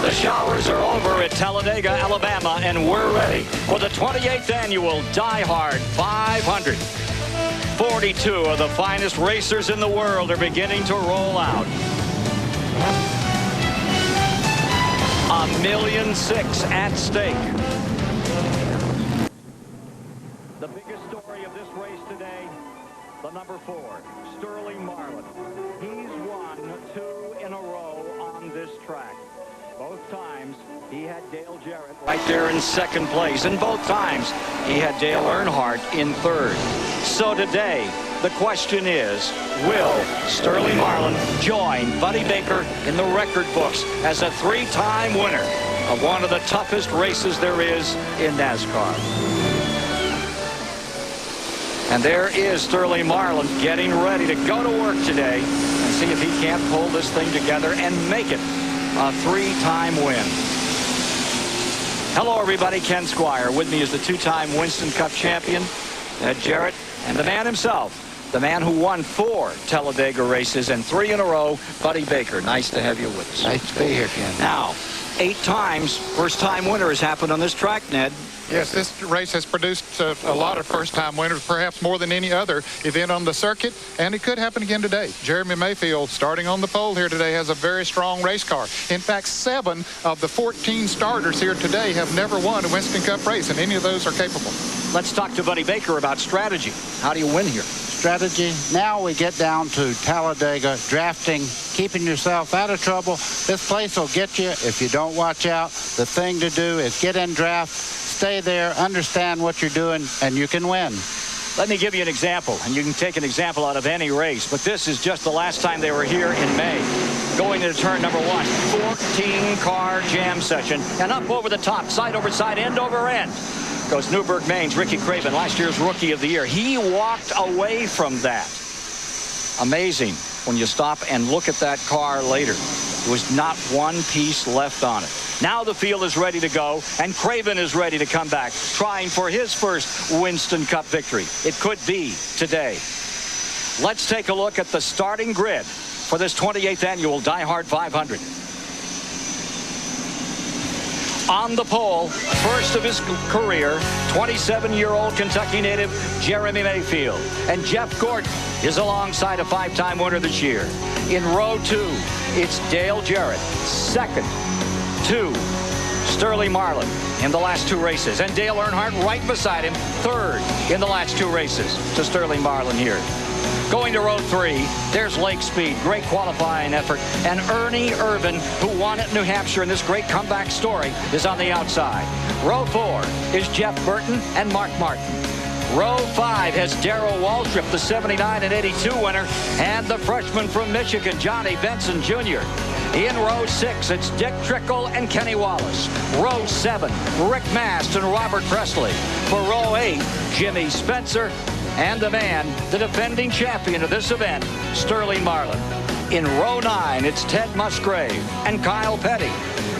The showers are over at Talladega, Alabama, and we're ready for the 28th annual Die Hard 500. 42 of the finest racers in the world are beginning to roll out. $1.6 million at stake. The biggest story of this race today, the number 4, Sterling Marlin. He's won 2 in a row on this track. Both times he had Dale Jarrett right there in second place, and both times he had Dale Earnhardt in third. So today, the question is, will Sterling Marlin join Buddy Baker in the record books as a 3-time winner of one of the toughest races there is in NASCAR? And there is Sterling Marlin getting ready to go to work today and see if he can't pull this thing together and make it a 3-time win. Hello, everybody. Ken Squire. With me is the 2-time Winston Cup champion, Ed Jarrett, and the man himself, the man who won 4 Talladega races and 3 in a row, Buddy Baker. Nice to have you with us. Nice to be here, Ken. Now, 8 times first-time winner has happened on this track, Ned. Yes, this race has produced a lot of first-time winners, perhaps more than any other event on the circuit, and it could happen again today. Jeremy Mayfield, starting on the pole here today, has a very strong race car. In fact, 7 of the 14 starters here today have never won a Winston Cup race, and any of those are capable. Let's talk to Buddy Baker about strategy. How do you win here? Strategy. Now we get down to Talladega, drafting, keeping yourself out of trouble. This place will get you if you don't watch out. The thing to do is get in draft, stay there, understand what you're doing, and you can win. Let me give you an example, and you can take an example out of any race, but this is just the last time they were here in May. Going into turn number 1, 14-car jam session, and up over the top, side over side, end over end, goes Newburgh, Maine's Ricky Craven, last year's Rookie of the Year. He walked away from that. Amazing when you stop and look at that car later. There was not one piece left on it. Now the field is ready to go, and Craven is ready to come back, trying for his first Winston Cup victory. It could be today. Let's take a look at the starting grid for this 28th annual Die Hard 500. On the pole, first of his career, 27-year-old Kentucky native Jeremy Mayfield. And Jeff Gordon is alongside a 5-time winner this year. In row 2, it's Dale Jarrett. Second to Sterling Marlin in the last 2 races. And Dale Earnhardt right beside him, third in the last 2 races to Sterling Marlin here. Going to row 3, there's Lake Speed. Great qualifying effort. And Ernie Irvan, who won at New Hampshire in this great comeback story, is on the outside. Row 4 is Jeff Burton and Mark Martin. Row 5 has Darrell Waltrip, the 79 and 82 winner, and the freshman from Michigan, Johnny Benson Jr. In row 6, it's Dick Trickle and Kenny Wallace. Row 7, Rick Mast and Robert Presley. For row 8, Jimmy Spencer, and the man, the defending champion of this event, Sterling Marlin. In row 9, it's Ted Musgrave and Kyle Petty.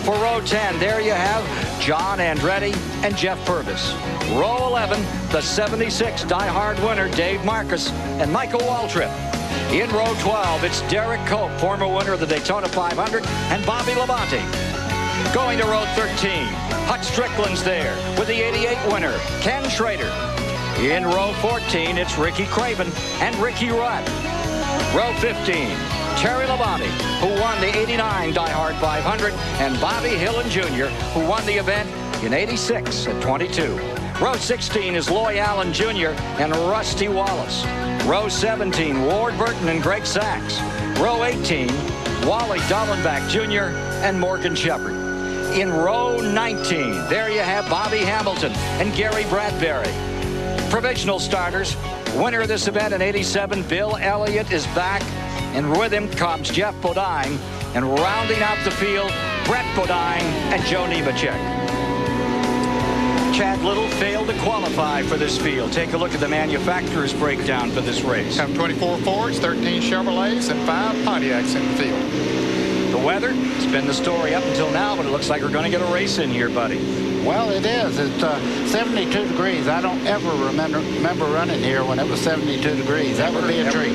For row 10, there you have John Andretti and Jeff Purvis. Row 11, the 76 Die Hard winner, Dave Marcus and Michael Waltrip. In row 12, it's Derek Cope, former winner of the Daytona 500, and Bobby Labonte. Going to row 13, Hut Strickland's there with the 88 winner, Ken Schrader. In row 14, it's Ricky Craven and Ricky Rudd. Row 15, Terry Labonte, who won the 89 Die Hard 500, and Bobby Hillin Jr., who won the event in 86 at 22. Row 16 is Loy Allen Jr. and Rusty Wallace. Row 17, Ward Burton and Greg Sachs. Row 18, Wally Dallenbach Jr. and Morgan Shepherd. In row 19, there you have Bobby Hamilton and Gary Bradbury. Provisional starters, winner of this event in 87, Bill Elliott is back, and with him comes Jeff Bodine, and rounding out the field, Brett Bodine and Joe Nemechek. Chad Little failed to qualify for this field. Take a look at the manufacturer's breakdown for this race. Have 24 Fords, 13 Chevrolets, and 5 Pontiacs in the field. The weather has been the story up until now, but it looks like we're going to get a race in here, buddy. Well, it is. It's 72 degrees. I don't ever remember running here when it was 72 degrees. That would be a treat.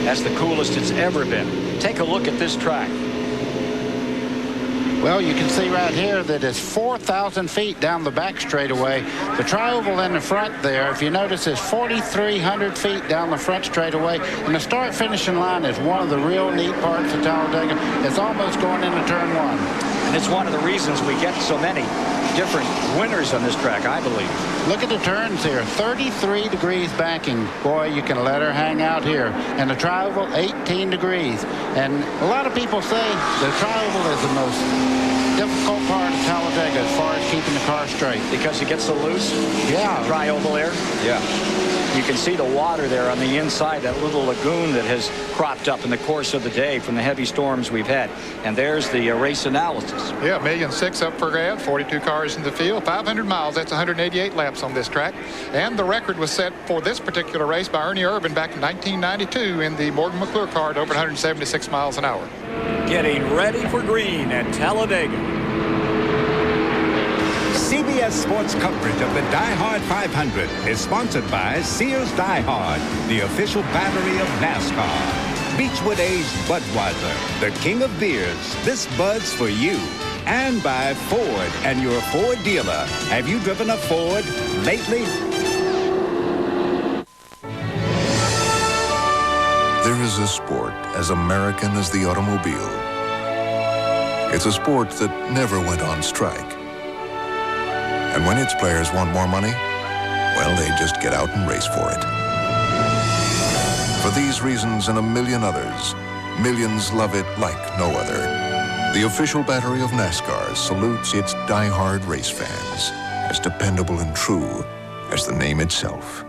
That's the coolest it's ever been. Take a look at this track. Well, you can see right here that it's 4,000 feet down the back straightaway. The tri-oval in the front there, if you notice, is 4,300 feet down the front straightaway. And the start-finishing line is one of the real neat parts of Talladega. It's almost going into turn one. And it's one of the reasons we get so many different winners on this track, I believe. Look at the turns here. 33 degrees banking. Boy, you can let her hang out here. And the tri-oval, 18 degrees. And a lot of people say the tri-oval is the most difficult part of Talladega as far as keeping the car straight. Because it gets so loose? Yeah. Tri-oval air? Yeah. You can see the water there on the inside, that little lagoon that has cropped up in the course of the day from the heavy storms we've had. And there's the race analysis. Yeah, 1.6 million up for grabs, 42 cars in the field, 500 miles. That's 188 laps on this track. And the record was set for this particular race by Ernie Irvin back in 1992 in the Morgan McClure car at over 176 miles an hour. Getting ready for green at Talladega. CBS Sports coverage of the Die Hard 500 is sponsored by Sears Die Hard, the official battery of NASCAR. Beechwood aged Budweiser, the king of beers. This Bud's for you. And by Ford and your Ford dealer. Have you driven a Ford lately? There is a sport as American as the automobile. It's a sport that never went on strike. And when its players want more money, well, they just get out and race for it. For these reasons and a million others, millions love it like no other. The official battery of NASCAR salutes its die-hard race fans, as dependable and true as the name itself.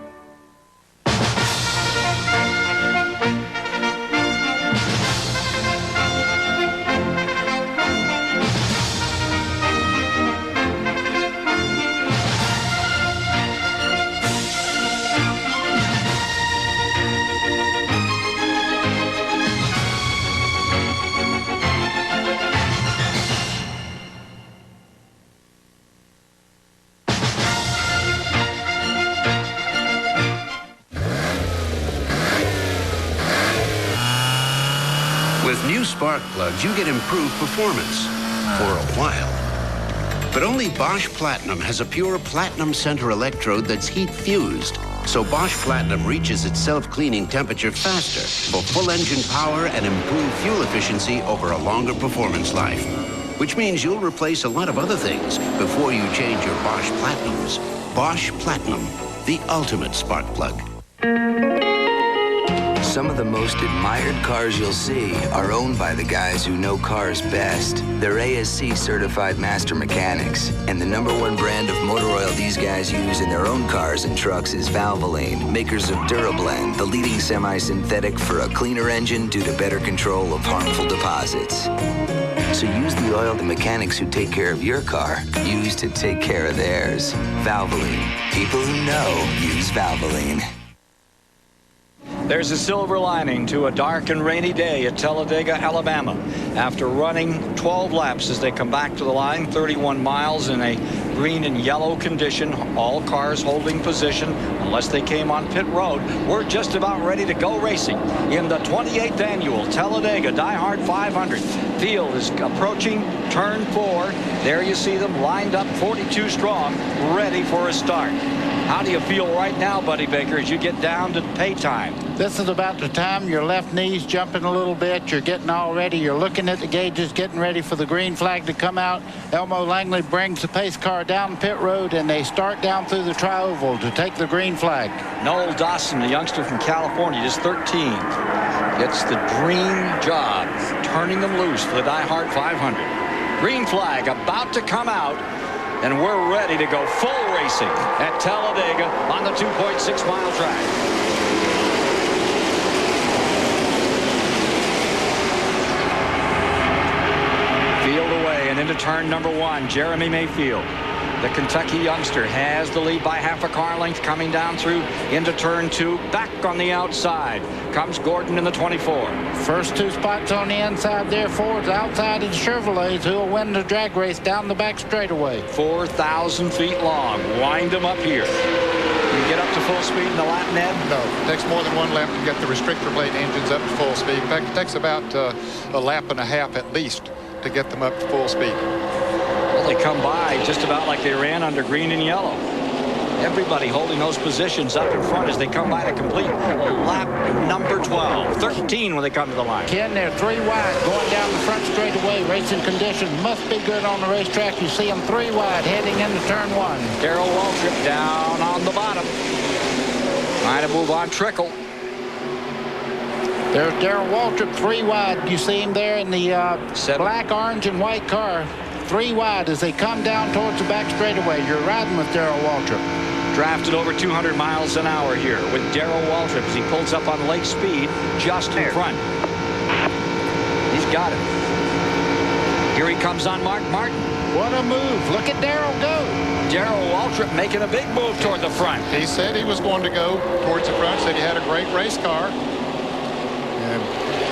With new spark plugs, you get improved performance for a while. But only Bosch Platinum has a pure platinum center electrode that's heat fused. So Bosch Platinum reaches its self-cleaning temperature faster for full engine power and improved fuel efficiency over a longer performance life. Which means you'll replace a lot of other things before you change your Bosch Platinums. Bosch Platinum, the ultimate spark plug. Some of the most admired cars you'll see are owned by the guys who know cars best. They're ASC certified master mechanics, and the #1 brand of motor oil these guys use in their own cars and trucks is Valvoline, makers of Durablend, the leading semi-synthetic for a cleaner engine due to better control of harmful deposits. So use the oil the mechanics who take care of your car use to take care of theirs. Valvoline. People who know use Valvoline. There's a silver lining to a dark and rainy day at Talladega, Alabama. After running 12 laps as they come back to the line, 31 miles in a green and yellow condition, all cars holding position unless they came on pit road. We're just about ready to go racing in the 28th annual Talladega Die Hard 500. Field is approaching turn 4. There you see them lined up 42 strong, ready for a start. How do you feel right now, Buddy Baker, as you get down to pay time? This is about the time your left knee's jumping a little bit. You're getting all ready. You're looking at the gauges, getting ready for the green flag to come out. Elmo Langley brings the pace car down pit road, and they start down through the tri-oval to take the green flag. Noel Dawson, the youngster from California, just 13, gets the dream job, turning them loose for the Die Hard 500. Green flag about to come out. And we're ready to go full racing at Talladega on the 2.6-mile track. Field away and into turn number 1, Jeremy Mayfield. The Kentucky youngster has the lead by half a car length coming down through into turn 2. Back on the outside comes Gordon in the 24. First 2 spots on the inside there. Ford's outside of the Chevrolets, who will win the drag race down the back straightaway. 4,000 feet long. Wind them up here. You get up to full speed in the lap, Ned? No, it takes more than 1 lap to get the restrictor blade engines up to full speed. In fact, it takes about a lap and a half at least to get them up to full speed. Well, they come by just about like they ran under green and yellow. Everybody holding those positions up in front as they come by to complete lap number 12. 13 when they come to the line. Ken, they're 3 wide going down the front straightaway. Racing conditions must be good on the racetrack. You see them 3 wide heading into turn 1. Darrell Waltrip down on the bottom. Trying to move on Trickle. There's Darrell Waltrip 3 wide. You see him there in the black, orange, and white car. 3 wide as they come down towards the back straightaway. You're riding with Darrell Waltrip. Drafted over 200 miles an hour here with Darrell Waltrip as he pulls up on lake speed just in front. He's got it. Here he comes on Mark Martin. What a move. Look at Darrell go. Darrell Waltrip making a big move toward the front. He said he was going to go towards the front, said he had a great race car. And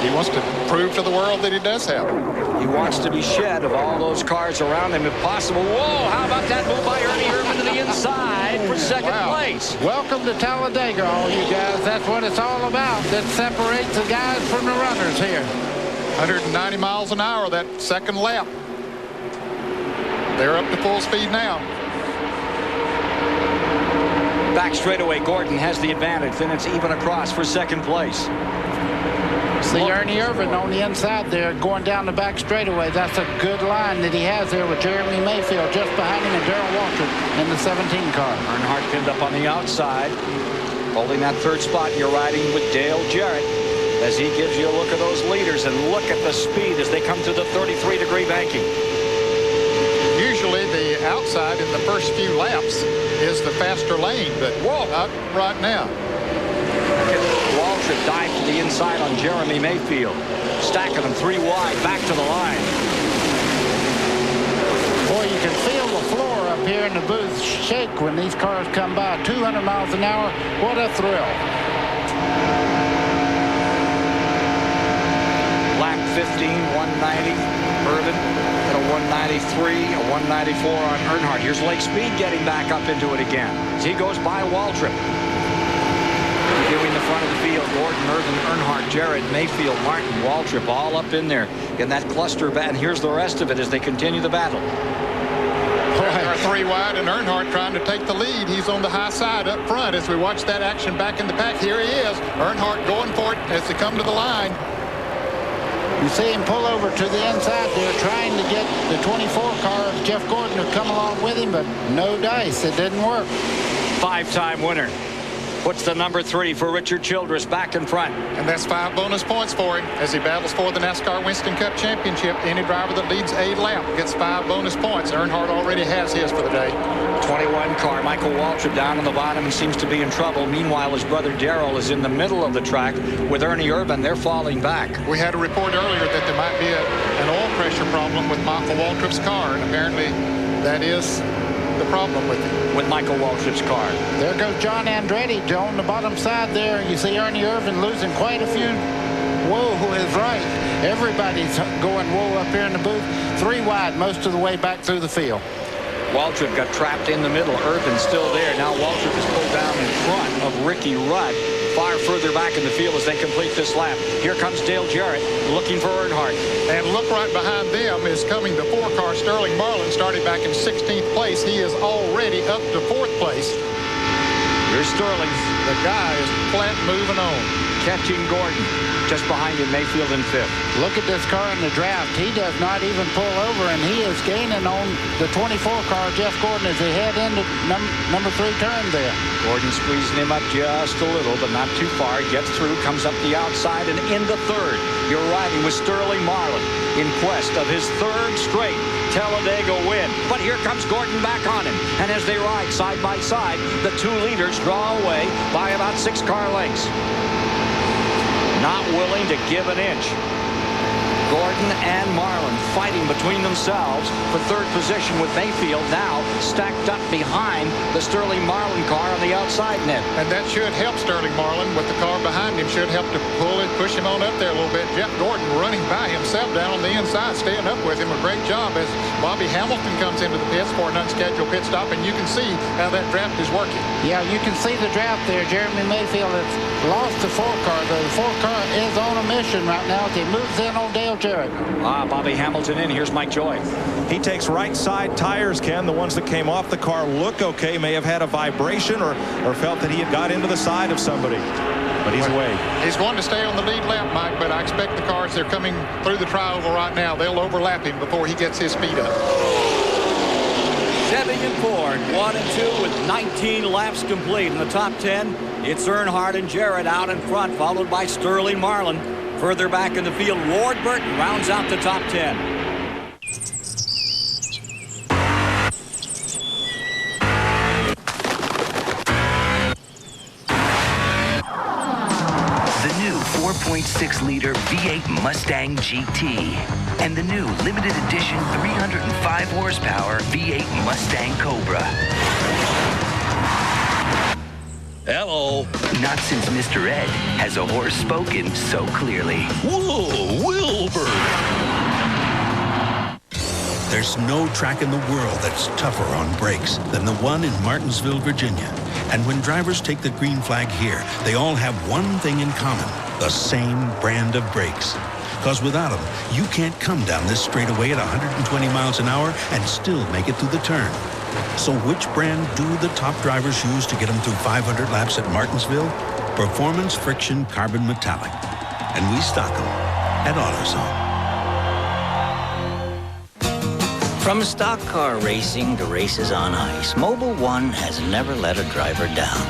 he wants to prove to the world that he does have it. He wants to be shed of all those cars around him if possible. Whoa, how about that move by Ernie Irvin to the inside for second place? Welcome to Talladega, all you guys. That's what it's all about. That separates the guys from the runners here. 190 miles an hour, that second lap. They're up to full speed now. Back straightaway, Gordon has the advantage. Then it's even across for second place. See Ernie Irvin on the inside there going down the back straightaway. That's a good line that he has there with Jeremy Mayfield just behind him and Darrell Waltrip in the 17 car. Earnhardt pinned up on the outside. Holding that third spot, you're riding with Dale Jarrett as he gives you a look at those leaders and look at the speed as they come to the 33-degree banking. Usually the outside in the first few laps is the faster lane, but whoa, not right now. Waltrip dive to the inside on Jeremy Mayfield. Stacking them 3 wide, back to the line. Boy, you can feel the floor up here in the booth shake when these cars come by. 200 miles an hour. What a thrill. Lap 15, 190. Irvin at a 193, a 194 on Earnhardt. Here's Lake Speed getting back up into it again as he goes by Waltrip. Reviewing the front of the field, Gordon, Irvin, Earnhardt, Jarrett, Mayfield, Martin, Waltrip all up in there in that cluster. And here's the rest of it as they continue the battle. There are 3 wide and Earnhardt trying to take the lead. He's on the high side up front as we watch that action back in the pack. Here he is. Earnhardt going for it as they come to the line. You see him pull over to the inside there trying to get the 24 car of Jeff Gordon to come along with him, but no dice. It didn't work. 5-time winner. Puts the number 3 for Richard Childress back in front. And that's 5 bonus points for him as he battles for the NASCAR Winston Cup Championship. Any driver that leads a lap gets 5 bonus points. Earnhardt already has his for the day. 21 car. Michael Waltrip down on the bottom and seems to be in trouble. Meanwhile, his brother Darrell is in the middle of the track with Ernie Irvin. They're falling back. We had a report earlier that there might be an oil pressure problem with Michael Waltrip's car, and apparently that is the problem with Michael Waltrip's car. There goes John Andretti on the bottom side there. You see Ernie Irvin losing quite a few. Whoa is right. Everybody's going whoa up here in the booth. 3 wide most of the way back through the field. Waltrip got trapped in the middle. Irvin's still there. Now Waltrip is pulled down in front of Ricky Rudd. Far further back in the field as they complete this lap. Here comes Dale Jarrett looking for Earnhardt. And look right behind them is coming the 4-car Sterling Marlin, started back in 16th place. He is already up to 4th place. Here's Sterling. The guy is flat moving on. Catching Gordon. Just behind him, Mayfield in 5th. Look at this car in the draft. He does not even pull over, and he is gaining on the 24 car, Jeff Gordon, as they head into number 3 turn there. Gordon squeezing him up just a little, but not too far. Gets through, comes up the outside, and in the 3rd. You're riding with Sterling Marlin in quest of his 3rd straight Talladega win. But here comes Gordon back on him. And as they ride side by side, the 2 leaders draw away by about 6 car lengths. Not willing to give an inch. Gordon and Marlin fighting between themselves for 3rd position with Mayfield now stacked up behind the Sterling Marlin car on the outside net. And that should help Sterling Marlin with the car behind him. Should help to pull it, push him on up there a little bit. Jeff Gordon running by himself down on the inside, staying up with him. A great job as Bobby Hamilton comes into the pits for an unscheduled pit stop, and you can see how that draft is working. Yeah, you can see the draft there. Jeremy Mayfield has lost the 4 car, though. The 4 car is on a mission right now as he moves in on Dale Jarrett. Bobby Hamilton in. Here's Mike Joy. He takes right side tires, Ken. The ones that came off the car look okay. May have had a vibration or felt that he had got into the side of somebody. But he's away. He's going to stay on the lead lap, Mike, but I expect the cars, they're coming through the trioval right now. They'll overlap him before he gets his speed up. Chevy and Ford, 1 and 2 with 19 laps complete. In the top 10, it's Earnhardt and Jarrett out in front, followed by Sterling Marlin. Further back in the field, Ward Burton rounds out the top 10. The new 4.6-liter V8 Mustang GT and the new limited edition 305 horsepower V8 Mustang Cobra. Hello. Not since Mr. Ed has a horse spoken so clearly. Whoa, Wilbur. There's no track in the world that's tougher on brakes than the one in Martinsville, Virginia. And when drivers take the green flag here, they all have one thing in common: the same brand of brakes. Because without them, you can't come down this straightaway at 120 miles an hour and still make it through the turn. So which brand do the top drivers use to get them through 500 laps at Martinsville? Performance Friction Carbon Metallic. And we stock them at AutoZone. From stock car racing to races on ice, Mobil 1 has never let a driver down.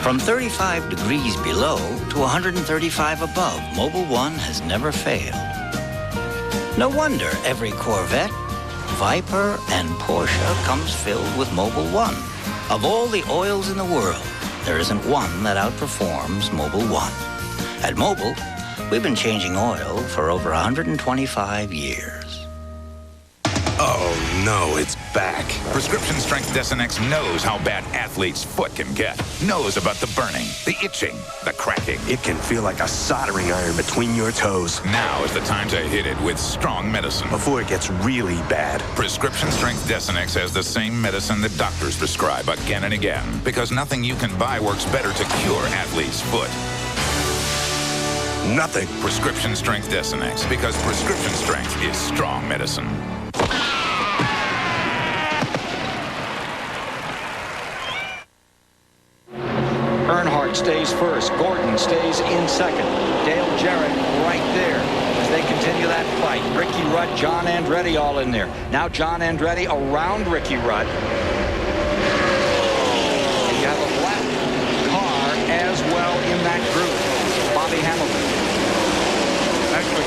From 35 degrees below to 135 above, Mobil 1 has never failed. No wonder every Corvette, Viper, and Porsche comes filled with Mobil 1. Of all the oils in the world, there isn't one that outperforms Mobil 1. At Mobil, we've been changing oil for over 125 years. Oh, no, it's back. Prescription Strength Desonex knows how bad athlete's foot can get. Knows about the burning, the itching, the cracking. It can feel like a soldering iron between your toes. Now is the time to hit it with strong medicine. Before it gets really bad. Prescription Strength Desonex has the same medicine that doctors prescribe again and again. Because nothing you can buy works better to cure athlete's foot. Nothing. Prescription Strength Desonex. Because prescription strength is strong medicine. Earnhardt stays first. Gordon stays in second. Dale Jarrett right there as they continue that fight. Ricky Rudd, John Andretti all in there. Now John Andretti around Ricky Rudd. And you have a black car as well in that group. Bobby Hamilton. Actually,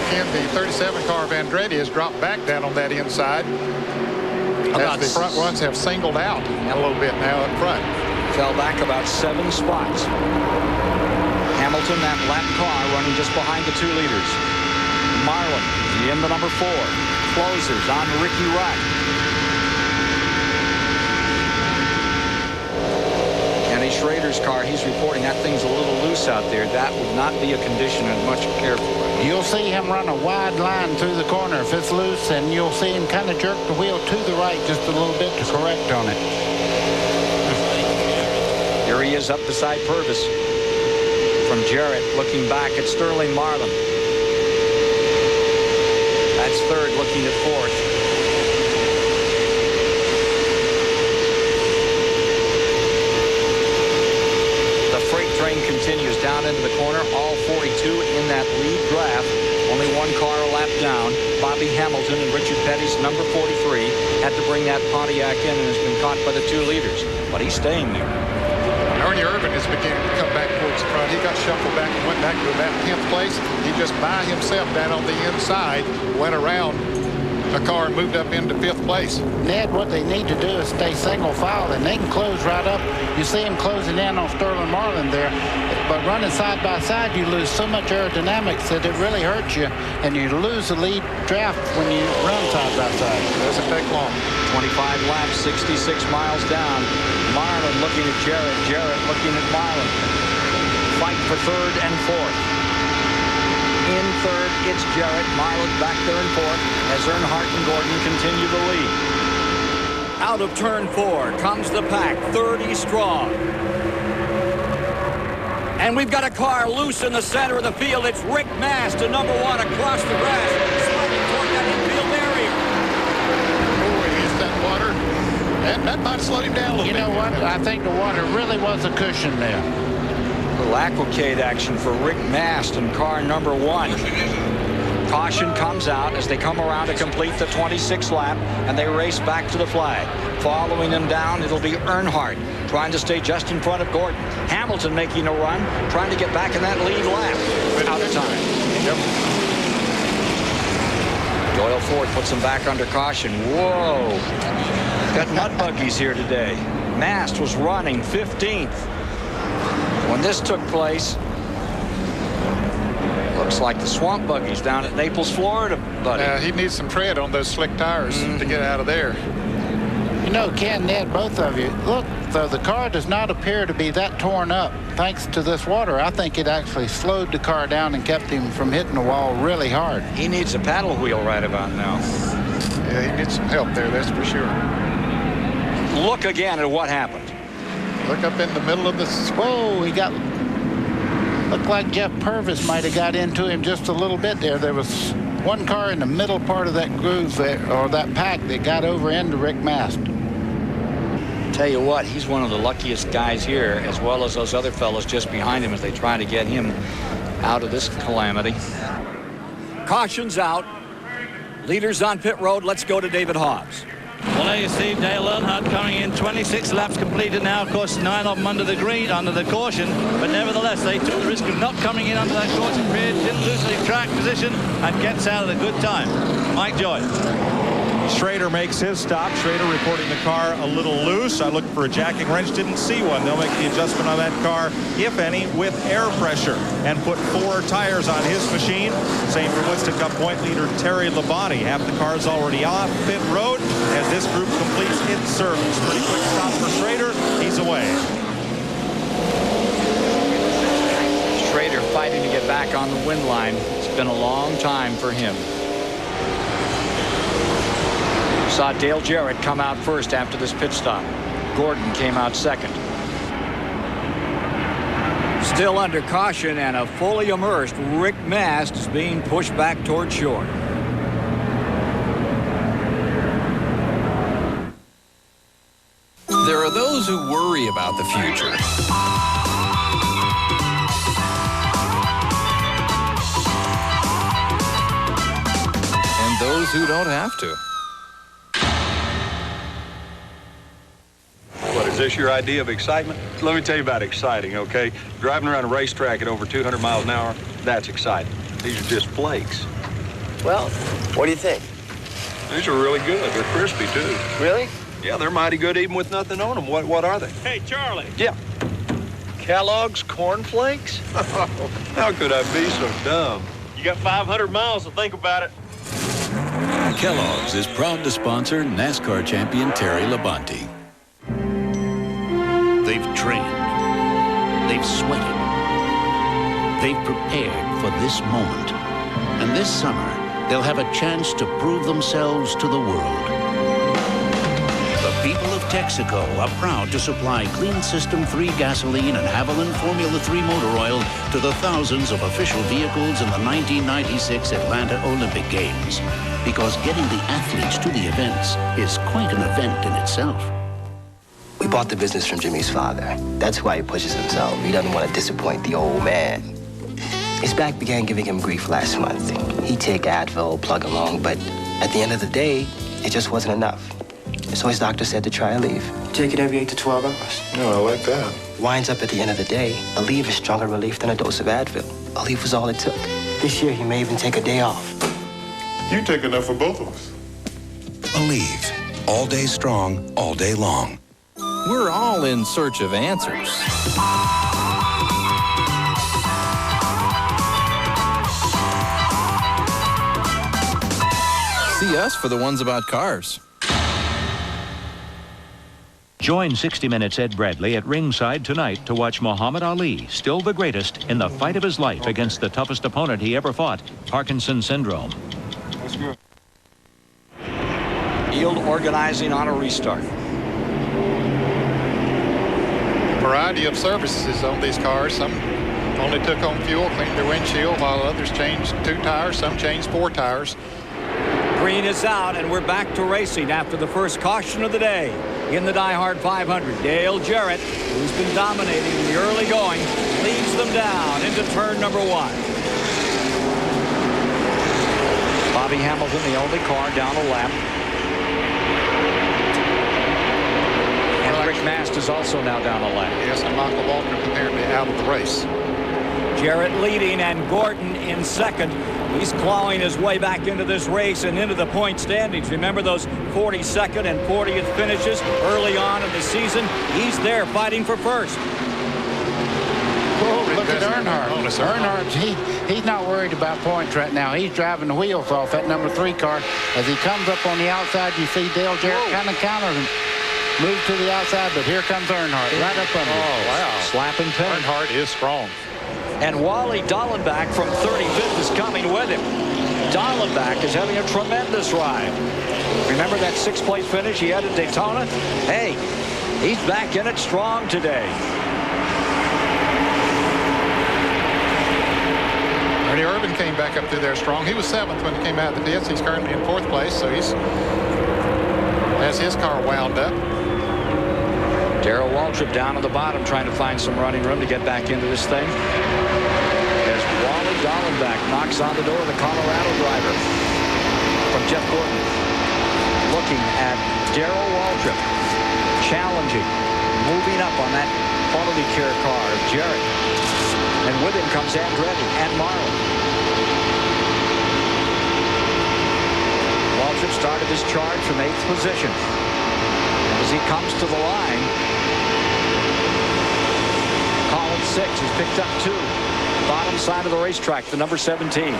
Ken, the 37 car of Andretti has dropped back down on that inside. As the front runs have singled out a little bit now up front. Fell back about 7 spots. Hamilton, that lap car, running just behind the 2 leaders. Marlin in the number 4. Closers on Ricky Rudd. Kenny Schrader's car, he's reporting that thing's a little loose out there. That would not be a condition I'd much care for. You'll see him run a wide line through the corner if it's loose, and you'll see him kind of jerk the wheel to the right just a little bit to correct on it. Here he is up beside Purvis. From Jarrett, looking back at Sterling Marlin. That's third, looking at fourth. The freight train continues down into the corner. All 42 in that lead draft. Only 1 car a lap down. Bobby Hamilton and Richard Petty's number 43 had to bring that Pontiac in and has been caught by the 2 leaders. But he's staying there. Ernie Irvin is beginning to come back towards the front. He got shuffled back and went back to about 10th place. He just by himself down on the inside went around a car and moved up into 5th place. Ned, what they need to do is stay single file, and they can close right up. You see him closing in on Sterling Marlin there. But running side by side, you lose so much aerodynamics that it really hurts you, and you lose the lead draft when you run side by side. It doesn't take long. 25 laps, 66 miles down. Marlin looking at Jarrett. Jarrett looking at Marlin. Fight for third and fourth. In third, it's Jarrett. Marlin back there in fourth as Earnhardt and Gordon continue the lead. Out of turn 4 comes the pack, 30 strong. And we've got a car loose in the center of the field. It's Rick Mast to number 1 across the grass, sliding toward that infield barrier. Oh, he hits that water. And that might slow him down a little bit. You know what? I think the water really was a cushion there. A little aquacade action for Rick Mast in car number 1. Caution comes out as they come around to complete the 26th lap, and they race back to the flag. Following them down, it'll be Earnhardt trying to stay just in front of Gordon. Hamilton making a run, trying to get back in that lead lap. Out of time. Yep. Doyle Ford puts them back under caution. Whoa. Got mud buggies here today. Mast was running 15th. When this took place, looks like the swamp buggies down at Naples, Florida, buddy. He needs some tread on those slick tires to get out of there. You know, Ken, Ned, both of you, look, though the car does not appear to be that torn up thanks to this water. I think it actually slowed the car down and kept him from hitting the wall really hard. He needs a paddle wheel right about now. Yeah, he needs some help there, that's for sure. Look again at what happened. Look up in the middle of this. Whoa, he got... Looked like Jeff Purvis might have got into him just a little bit there. There was one car in the middle part of that groove there, or that pack, that got over into Rick Mast. Tell you what, he's one of the luckiest guys here, as well as those other fellows just behind him as they try to get him out of this calamity. Caution's out. Leaders on pit road. Let's go to David Hobbs. Well, there you see Dale Earnhardt coming in. 26 laps completed now. Of course, 9 of them under the green, under the caution. But nevertheless, they took the risk of not coming in under that caution period. Didn't lose any track position and gets out at a good time. Mike Joy. Schrader makes his stop. Schrader reporting the car a little loose. I looked for a jacking wrench, didn't see one. They'll make the adjustment on that car, if any, with air pressure, and put 4 tires on his machine. Same for Winston Cup point leader Terry Labonte. Half the car's already off pit road as this group completes its service. Pretty quick stop for Schrader. He's away. Schrader fighting to get back on the win line. It's been a long time for him. Saw Dale Jarrett come out first after this pit stop. Gordon came out second. Still under caution, and a fully immersed Rick Mast is being pushed back toward shore. There are those who worry about the future. And those who don't have to. What, is this your idea of excitement? Let me tell you about exciting, okay? Driving around a racetrack at over 200 miles an hour, that's exciting. These are just flakes. Well, what do you think? These are really good. They're crispy, too. Really? Yeah, they're mighty good even with nothing on them. What are they? Hey, Charlie. Yeah. Kellogg's Corn Flakes? How could I be so dumb? You got 500 miles to think about it. Kellogg's is proud to sponsor NASCAR champion Terry Labonte. They've trained. They've sweated. They've prepared for this moment. And this summer, they'll have a chance to prove themselves to the world. The people of Texaco are proud to supply Clean System 3 gasoline and Haviland Formula 3 motor oil to the thousands of official vehicles in the 1996 Atlanta Olympic Games. Because getting the athletes to the events is quite an event in itself. We bought the business from Jimmy's father. That's why he pushes himself. He doesn't want to disappoint the old man. His back began giving him grief last month. He'd take Advil, plug along, but at the end of the day, it just wasn't enough. So his doctor said to try a leave. Take it every 8 to 12 hours. No, I like that. Winds up at the end of the day, a leave is stronger relief than a dose of Advil. A leave was all it took. This year, he may even take a day off. You take enough for both of us. Aleve. All day strong, all day long. We're all in search of answers. See us for the ones about cars. Join 60 Minutes Ed Bradley at ringside tonight to watch Muhammad Ali, still the greatest, in the fight of his life against the toughest opponent he ever fought, Parkinson's syndrome. That's good. Field organizing on a restart. Variety of services on these cars. Some only took home fuel, cleaned their windshield, while others changed 2 tires, some changed 4 tires. Green is out, and we're back to racing after the first caution of the day. In the Die Hard 500, Dale Jarrett, who's been dominating in the early going, leads them down into turn number 1. Bobby Hamilton, the only car down a lap. And Rick Mast is also now down a lap. Yes, and Michael Waltrip apparently out of the race. Jarrett leading and Gordon in second. He's clawing his way back into this race and into the point standings. Remember those 42nd and 40th finishes early on in the season? He's there fighting for first. Oh, look at Earnhardt. Earnhardt, he's not worried about points right now. He's driving the wheels off that number 3 car. As he comes up on the outside, you see Dale Jarrett kind of counter him. Move to the outside, but here comes Earnhardt right up under him. Oh, wow. Slapping pin. Earnhardt is strong. And Wally Dallenbach from 35th is coming with him. Dallenbach is having a tremendous ride. Remember that 6th place finish he had at Daytona? Hey, he's back in it strong today. Ernie Irvin came back up through there strong. He was 7th when he came out of the pits. He's currently in 4th place, so he's has his car wound up. Darrell Waltrip down at the bottom trying to find some running room to get back into this thing. As Wally Dallenbach knocks on the door of the Colorado driver from Jeff Gordon. Looking at Darrell Waltrip. Challenging. Moving up on that quality care car of Jarrett. And with him comes Andretti and Marlin. Waltrip started his charge from 8th position. As he comes to the line, Collins 6 has picked up 2. Bottom side of the racetrack, the number 17.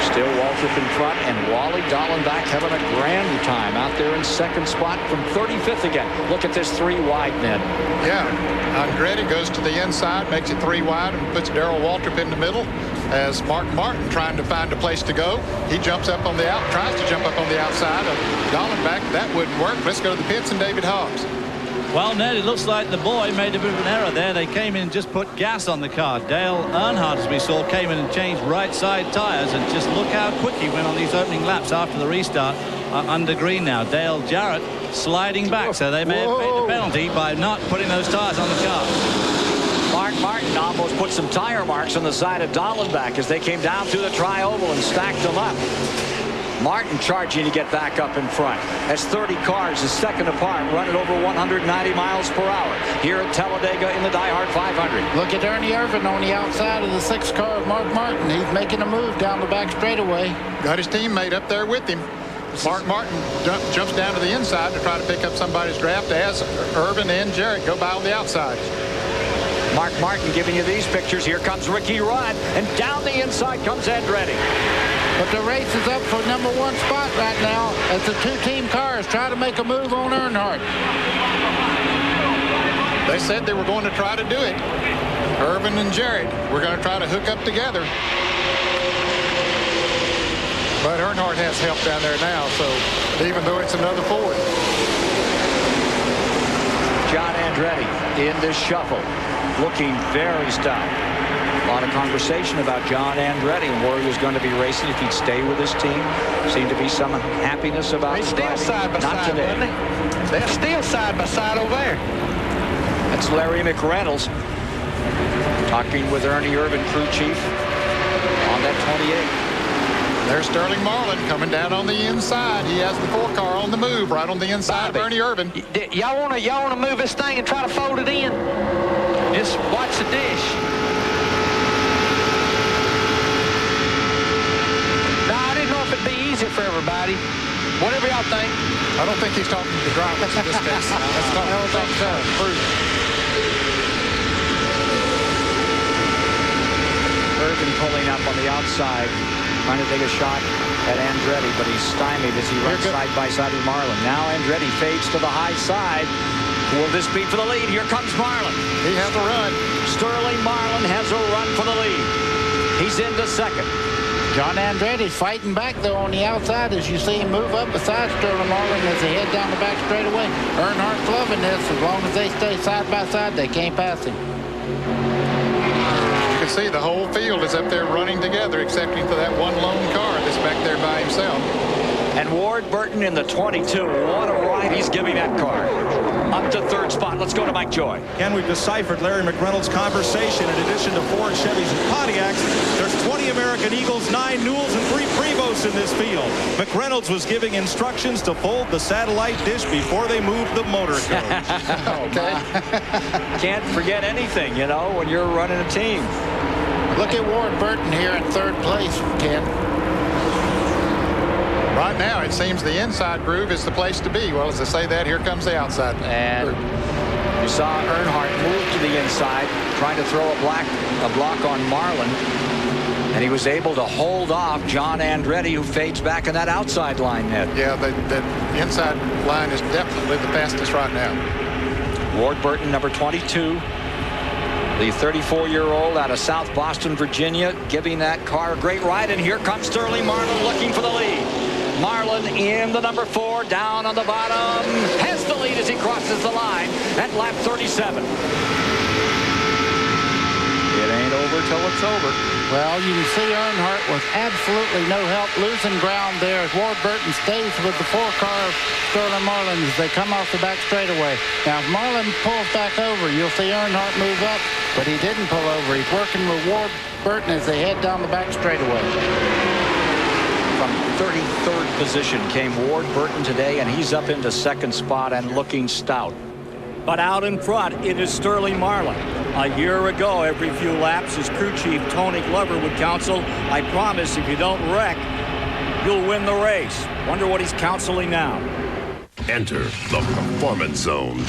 Still Waltrip in front, and Wally Dallenbach having a grand time out there in 2nd spot from 35th again. Look at this 3 wide then. Yeah, Andretti goes to the inside, makes it 3 wide, and puts Darrell Waltrip in the middle. As Mark Martin trying to find a place to go, he jumps up on the tries to jump up on the outside of Dallenbach. That wouldn't work. Let's go to the pits and David Hobbs. Well, Ned, it looks like the boy made a bit of an error there. They came in and just put gas on the car. Dale Earnhardt, as we saw, came in and changed right side tires, and just look how quick he went on these opening laps after the restart under green now. Dale Jarrett sliding back, so they may have paid the penalty by not putting those tires on the car. Mark Martin almost put some tire marks on the side of Dallenbach as they came down through the tri-oval and stacked them up. Martin charging to get back up in front. As 30 cars is second apart, running over 190 miles per hour here at Talladega in the Die Hard 500. Look at Ernie Irvin on the outside of the 6th car of Mark Martin. He's making a move down the back straightaway. Got his teammate up there with him. Mark Martin jumps down to the inside to try to pick up somebody's draft as Irvin and Jarrett go by on the outside. Mark Martin giving you these pictures. Here comes Ricky Rudd, and down the inside comes Andretti. But the race is up for number 1 spot right now as the 2-team cars try to make a move on Earnhardt. They said they were going to try to do it. Irvin and Jarrett were going to try to hook up together. But Earnhardt has help down there now, so even though it's another Ford. John Andretti in this shuffle, looking very stout. A lot of conversation about John Andretti and where he was going to be racing if he'd stay with his team. Seemed to be some happiness about his driving. Side by Not side, today. They're still side by side over there. That's Larry McReynolds talking with Ernie Irvin, crew chief, on that 28. There's Sterling Marlin coming down on the inside. He has the 4 car on the move right on the inside of Ernie Irvin. Y'all wanna move this thing and try to fold it in? Just watch the dish. No, I didn't know if it'd be easy for everybody. Whatever y'all think. I don't think he's talking to the drivers in this case. I don't think so. Irvin pulling up on the outside, trying to take a shot at Andretti, but he's stymied as he runs side by side with Marlin. Now Andretti fades to the high side. Will this be for the lead? Here comes Marlin. He has a run. Sterling Marlin has a run for the lead. He's into second. John Andretti's fighting back, though, on the outside as you see him move up beside Sterling Marlin as they head down the back straightaway. Earnhardt's loving this. As long as they stay side by side, they can't pass him. can see the whole field is up there running together, excepting for that one lone car that's back there by himself. And Ward Burton in the 22. What a ride he's giving that car. Up to third spot. Let's go to Mike Joy. Again, we've deciphered Larry McReynolds' conversation. In addition to Ford, Chevys, and Pontiacs, there's 20 American Eagles, 9 Newells, and 3 Prevos in this field. McReynolds was giving instructions to fold the satellite dish before they moved the motor coach. Can't forget anything, you know, when you're running a team. Look at Ward Burton here in third place, Ken. Right now, it seems the inside groove is the place to be. Well, as I say that, here comes the outside and groove. You saw Earnhardt move to the inside, trying to throw a block on Marlin, and he was able to hold off John Andretti, who fades back in that outside line net. Yeah, the inside line is definitely the fastest right now. Ward Burton, number 22. The 34-year-old out of South Boston, Virginia, giving that car a great ride. And here comes Sterling Marlin looking for the lead. Marlin in the number 4, down on the bottom, has the lead as he crosses the line at lap 37. It ain't over till it's over. Well, you can see Earnhardt with absolutely no help losing ground there as Ward Burton stays with the 4-car of Sterling Marlin as they come off the back straightaway. Now, if Marlin pulls back over, you'll see Earnhardt move up, but he didn't pull over. He's working with Ward Burton as they head down the back straightaway. From 33rd position came Ward Burton today, and he's up into second spot and looking stout. But out in front, it is Sterling Marlin. A year ago, every few laps, his crew chief, Tony Glover, would counsel, I promise if you don't wreck, you'll win the race. Wonder what he's counseling now. Enter the Performance Zone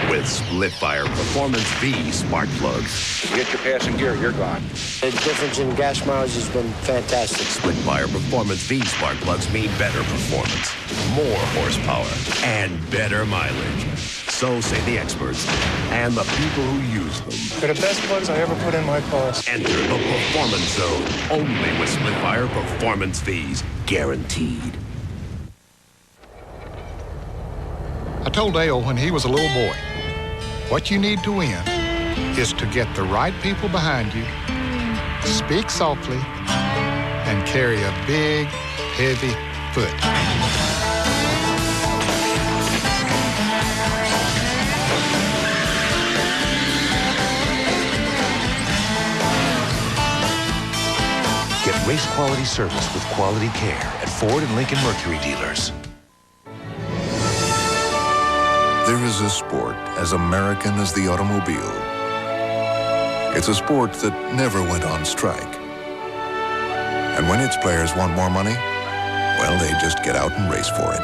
with split-fire Performance V spark plugs. You get your passing gear, you're gone. The difference in gas mileage has been fantastic. Split-fire Performance V spark plugs mean better performance, more horsepower, and better mileage. So say the experts and the people who use them. They're the best plugs I ever put in my car. Enter the Performance Zone, only with split-fire Performance Vs, guaranteed. I told Dale when he was a little boy, what you need to win is to get the right people behind you, speak softly, and carry a big, heavy foot. Get race quality service with quality care at Ford and Lincoln Mercury dealers. There is a sport as American as the automobile. It's a sport that never went on strike. And when its players want more money, well, they just get out and race for it.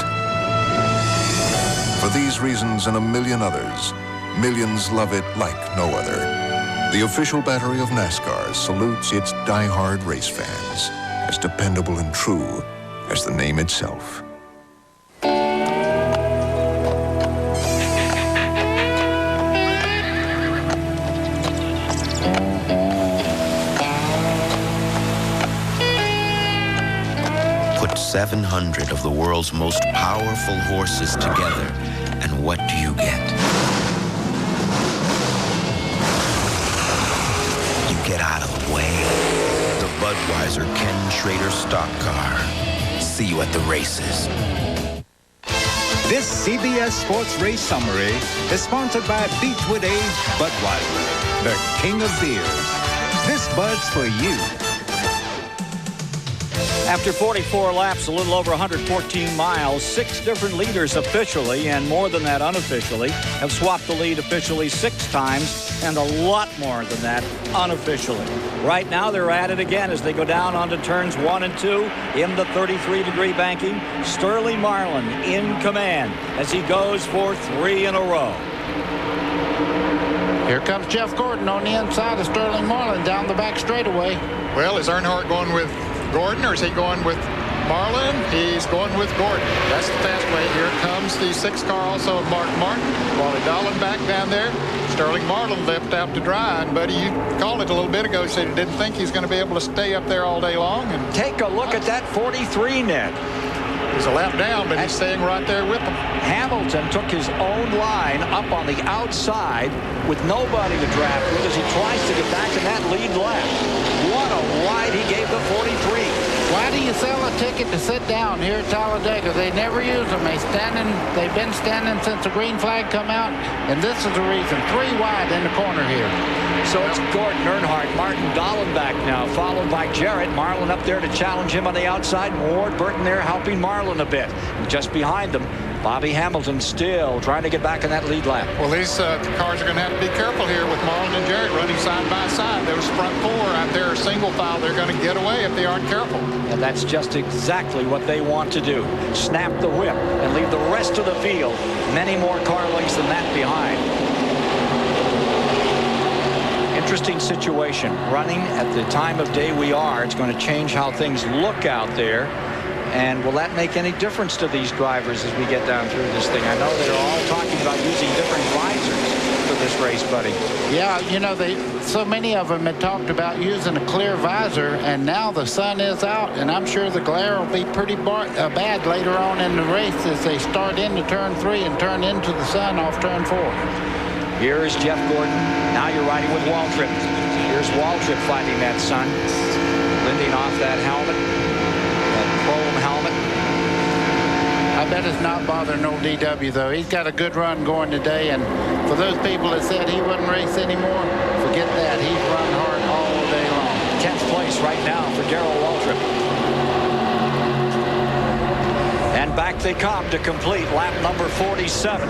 For these reasons and a million others, millions love it like no other. The official battery of NASCAR salutes its die-hard race fans, as dependable and true as the name itself. Put 700 of the world's most powerful horses together, and what do you get? You get out of the way. The Budweiser Ken Schrader stock car. See you at the races. This CBS Sports Race Summary is sponsored by Beechwood Aged Budweiser, the king of beers. This Bud's for you. After 44 laps, a little over 114 miles, 6 different leaders officially, and more than that unofficially, have swapped the lead officially 6 times, and a lot more than that unofficially. Right now, they're at it again as they go down onto turns 1 and 2 in the 33-degree banking. Sterling Marlin in command as he goes for 3 in a row. Here comes Jeff Gordon on the inside of Sterling Marlin down the back straightaway. Well, is Earnhardt going with Gordon, or is he going with Marlin? He's going with Gordon. That's the fast way. Here comes the 6th car also of Mark Martin. Wally Dolan back down there. Sterling Marlin left out to dry, and Buddy, you called it a little bit ago. You said he didn't think he's going to be able to stay up there all day long. And take a look at that 43 net. He's a lap down, but he's staying right there with them. Hamilton took his own line up on the outside with nobody to draft with as he tries to get back in that lead lap. What a ride he gave the 43. Why do you sell a ticket to sit down here at Talladega? They never use them. They've been standing since the green flag come out, and this is the reason. 3 wide in the corner here. So it's Gordon Earnhardt, Martin Dallenbach now, followed by Jarrett. Marlin up there to challenge him on the outside. Ward Burton there helping Marlin a bit. Just behind them, Bobby Hamilton still trying to get back in that lead lap. Well, these cars are going to have to be careful here with Marlin and Jarrett running side by side. Those front 4 out there are single file. They're going to get away if they aren't careful. And that's just exactly what they want to do. Snap the whip and leave the rest of the field many more car lengths than that behind. Interesting situation. Running at the time of day we are, it's going to change how things look out there. And will that make any difference to these drivers as we get down through this thing? I know they're all talking about using different visors for this race, buddy. Yeah, you know, so many of them had talked about using a clear visor, and now the sun is out, and I'm sure the glare will be pretty bad later on in the race as they start into turn 3 and turn into the sun off turn 4. Here is Jeff Gordon. Now you're riding with Waltrip. Here's Waltrip fighting that sun. Lending off that helmet. That chrome helmet. I bet it's not bothering old DW, though. He's got a good run going today, and for those people that said he wouldn't race anymore, forget that. He's run hard all day long. 10th place right now for Darrell Waltrip. And back they come to complete lap number 47.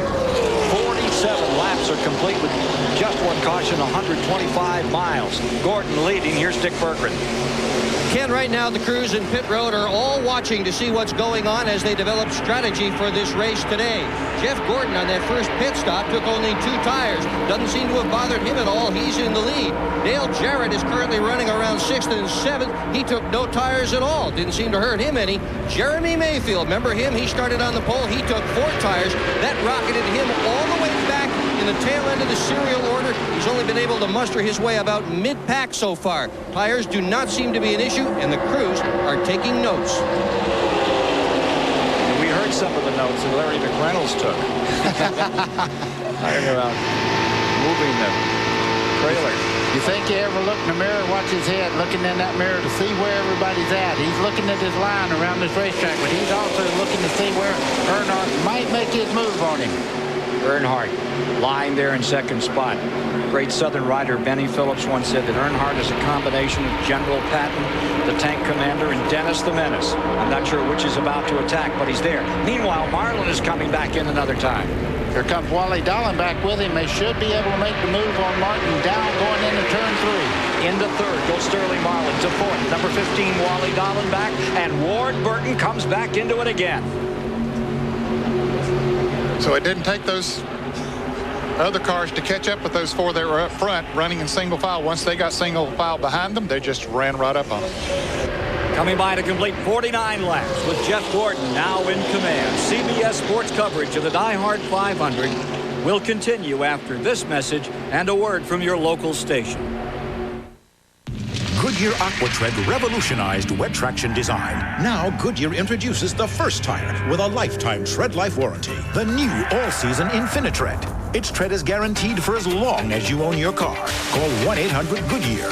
47 laps are complete with just one caution, 125 miles. Gordon leading. Here's Dick Berggren. Ken, right now the crews in pit road are all watching to see what's going on as they develop strategy for this race today. Jeff Gordon on that first pit stop took only 2 tires. Doesn't seem to have bothered him at all. He's in the lead. Dale Jarrett is currently running around 6th and 7th. He took no tires at all. Didn't seem to hurt him any. Jeremy Mayfield, remember him? He started on the pole. He took 4 tires. That rocketed him all the way back in the tail end of the serial order. He's only been able to muster his way about mid-pack so far. Tires do not seem to be an issue, and the crews are taking notes. We heard some of the notes that Larry McReynolds took. Talking about moving the trailer. You think he ever looked in the mirror, watch his head, looking in that mirror to see where everybody's at. He's looking at his line around this racetrack, but he's also looking to see where Earnhardt might make his move on him. Earnhardt lying there in 2nd spot. Great Southern rider Benny Phillips once said that Earnhardt is a combination of General Patton, the tank commander, and Dennis the Menace. I'm not sure which is about to attack, but he's there. Meanwhile, Marlin is coming back in another time. Here comes Wally Dallenbach with him. They should be able to make the move on Martin down going into turn 3. Into 3rd goes Sterling Marlin. To 4th, number 15, Wally Dallenbach, and Ward Burton comes back into it again. So it didn't take those other cars to catch up with those 4 that were up front running in single file. Once they got single file behind them, they just ran right up on them. Coming by to complete 49 laps with Jeff Gordon now in command. CBS Sports coverage of the Die Hard 500 will continue after this message and a word from your local station. Goodyear AquaTread revolutionized wet traction design. Now Goodyear introduces the first tire with a lifetime tread life warranty. The new all-season InfiniTread. Its tread is guaranteed for as long as you own your car. Call 1-800-GOODYEAR.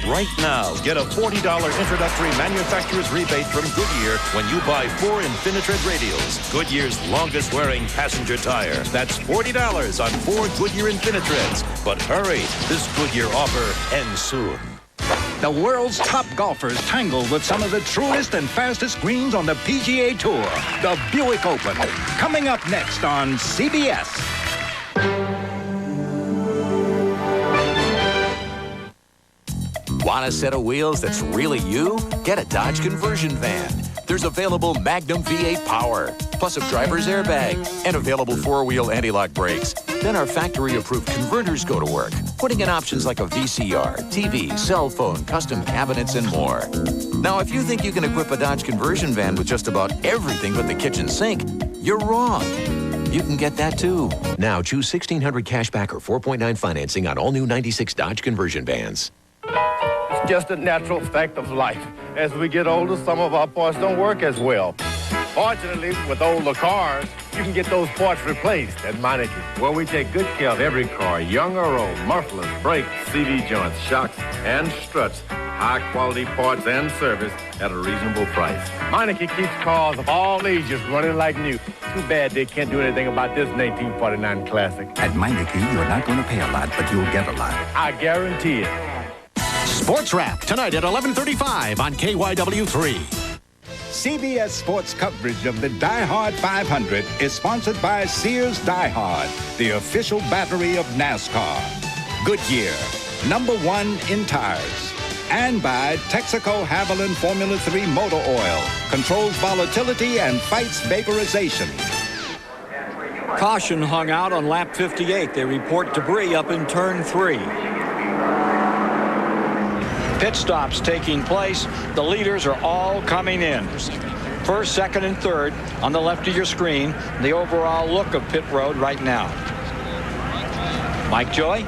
Right now, get a $40 introductory manufacturer's rebate from Goodyear when you buy 4 InfiniTread radials, Goodyear's longest-wearing passenger tire. That's $40 on 4 Goodyear InfiniTreads. But hurry, this Goodyear offer ends soon. The world's top golfers tangle with some of the truest and fastest greens on the PGA Tour. The Buick Open. Coming up next on CBS. Want a set of wheels that's really you? Get a Dodge conversion van. There's available Magnum V8 power, plus a driver's airbag, and available 4-wheel anti-lock brakes. Then our factory-approved converters go to work, putting in options like a VCR, TV, cell phone, custom cabinets, and more. Now, if you think you can equip a Dodge conversion van with just about everything but the kitchen sink, you're wrong. You can get that, too. Now, choose $1,600 cashback or 4.9 financing on all new 96 Dodge conversion vans. It's just a natural fact of life. As we get older, some of our parts don't work as well. Fortunately, with older cars, you can get those parts replaced at Meineke. Well, we take good care of every car, young or old. Mufflers, brakes, CD joints, shocks, and struts. High-quality parts and service at a reasonable price. Meineke keeps cars of all ages running like new. Too bad they can't do anything about this 1949 classic. At Meineke, you're not going to pay a lot, but you'll get a lot. I guarantee it. Sports Wrap tonight at 11:35 on KYW3. CBS Sports coverage of the Die Hard 500 is sponsored by Sears Die Hard, the official battery of NASCAR. Goodyear, #1 in tires. And by Texaco Haviland Formula 3 motor oil. Controls volatility and fights vaporization. Caution hung out on lap 58. They report debris up in turn 3. Pit stops taking place. The leaders are all coming in. First, second, and third on the left of your screen. The overall look of pit road right now. Mike Joy.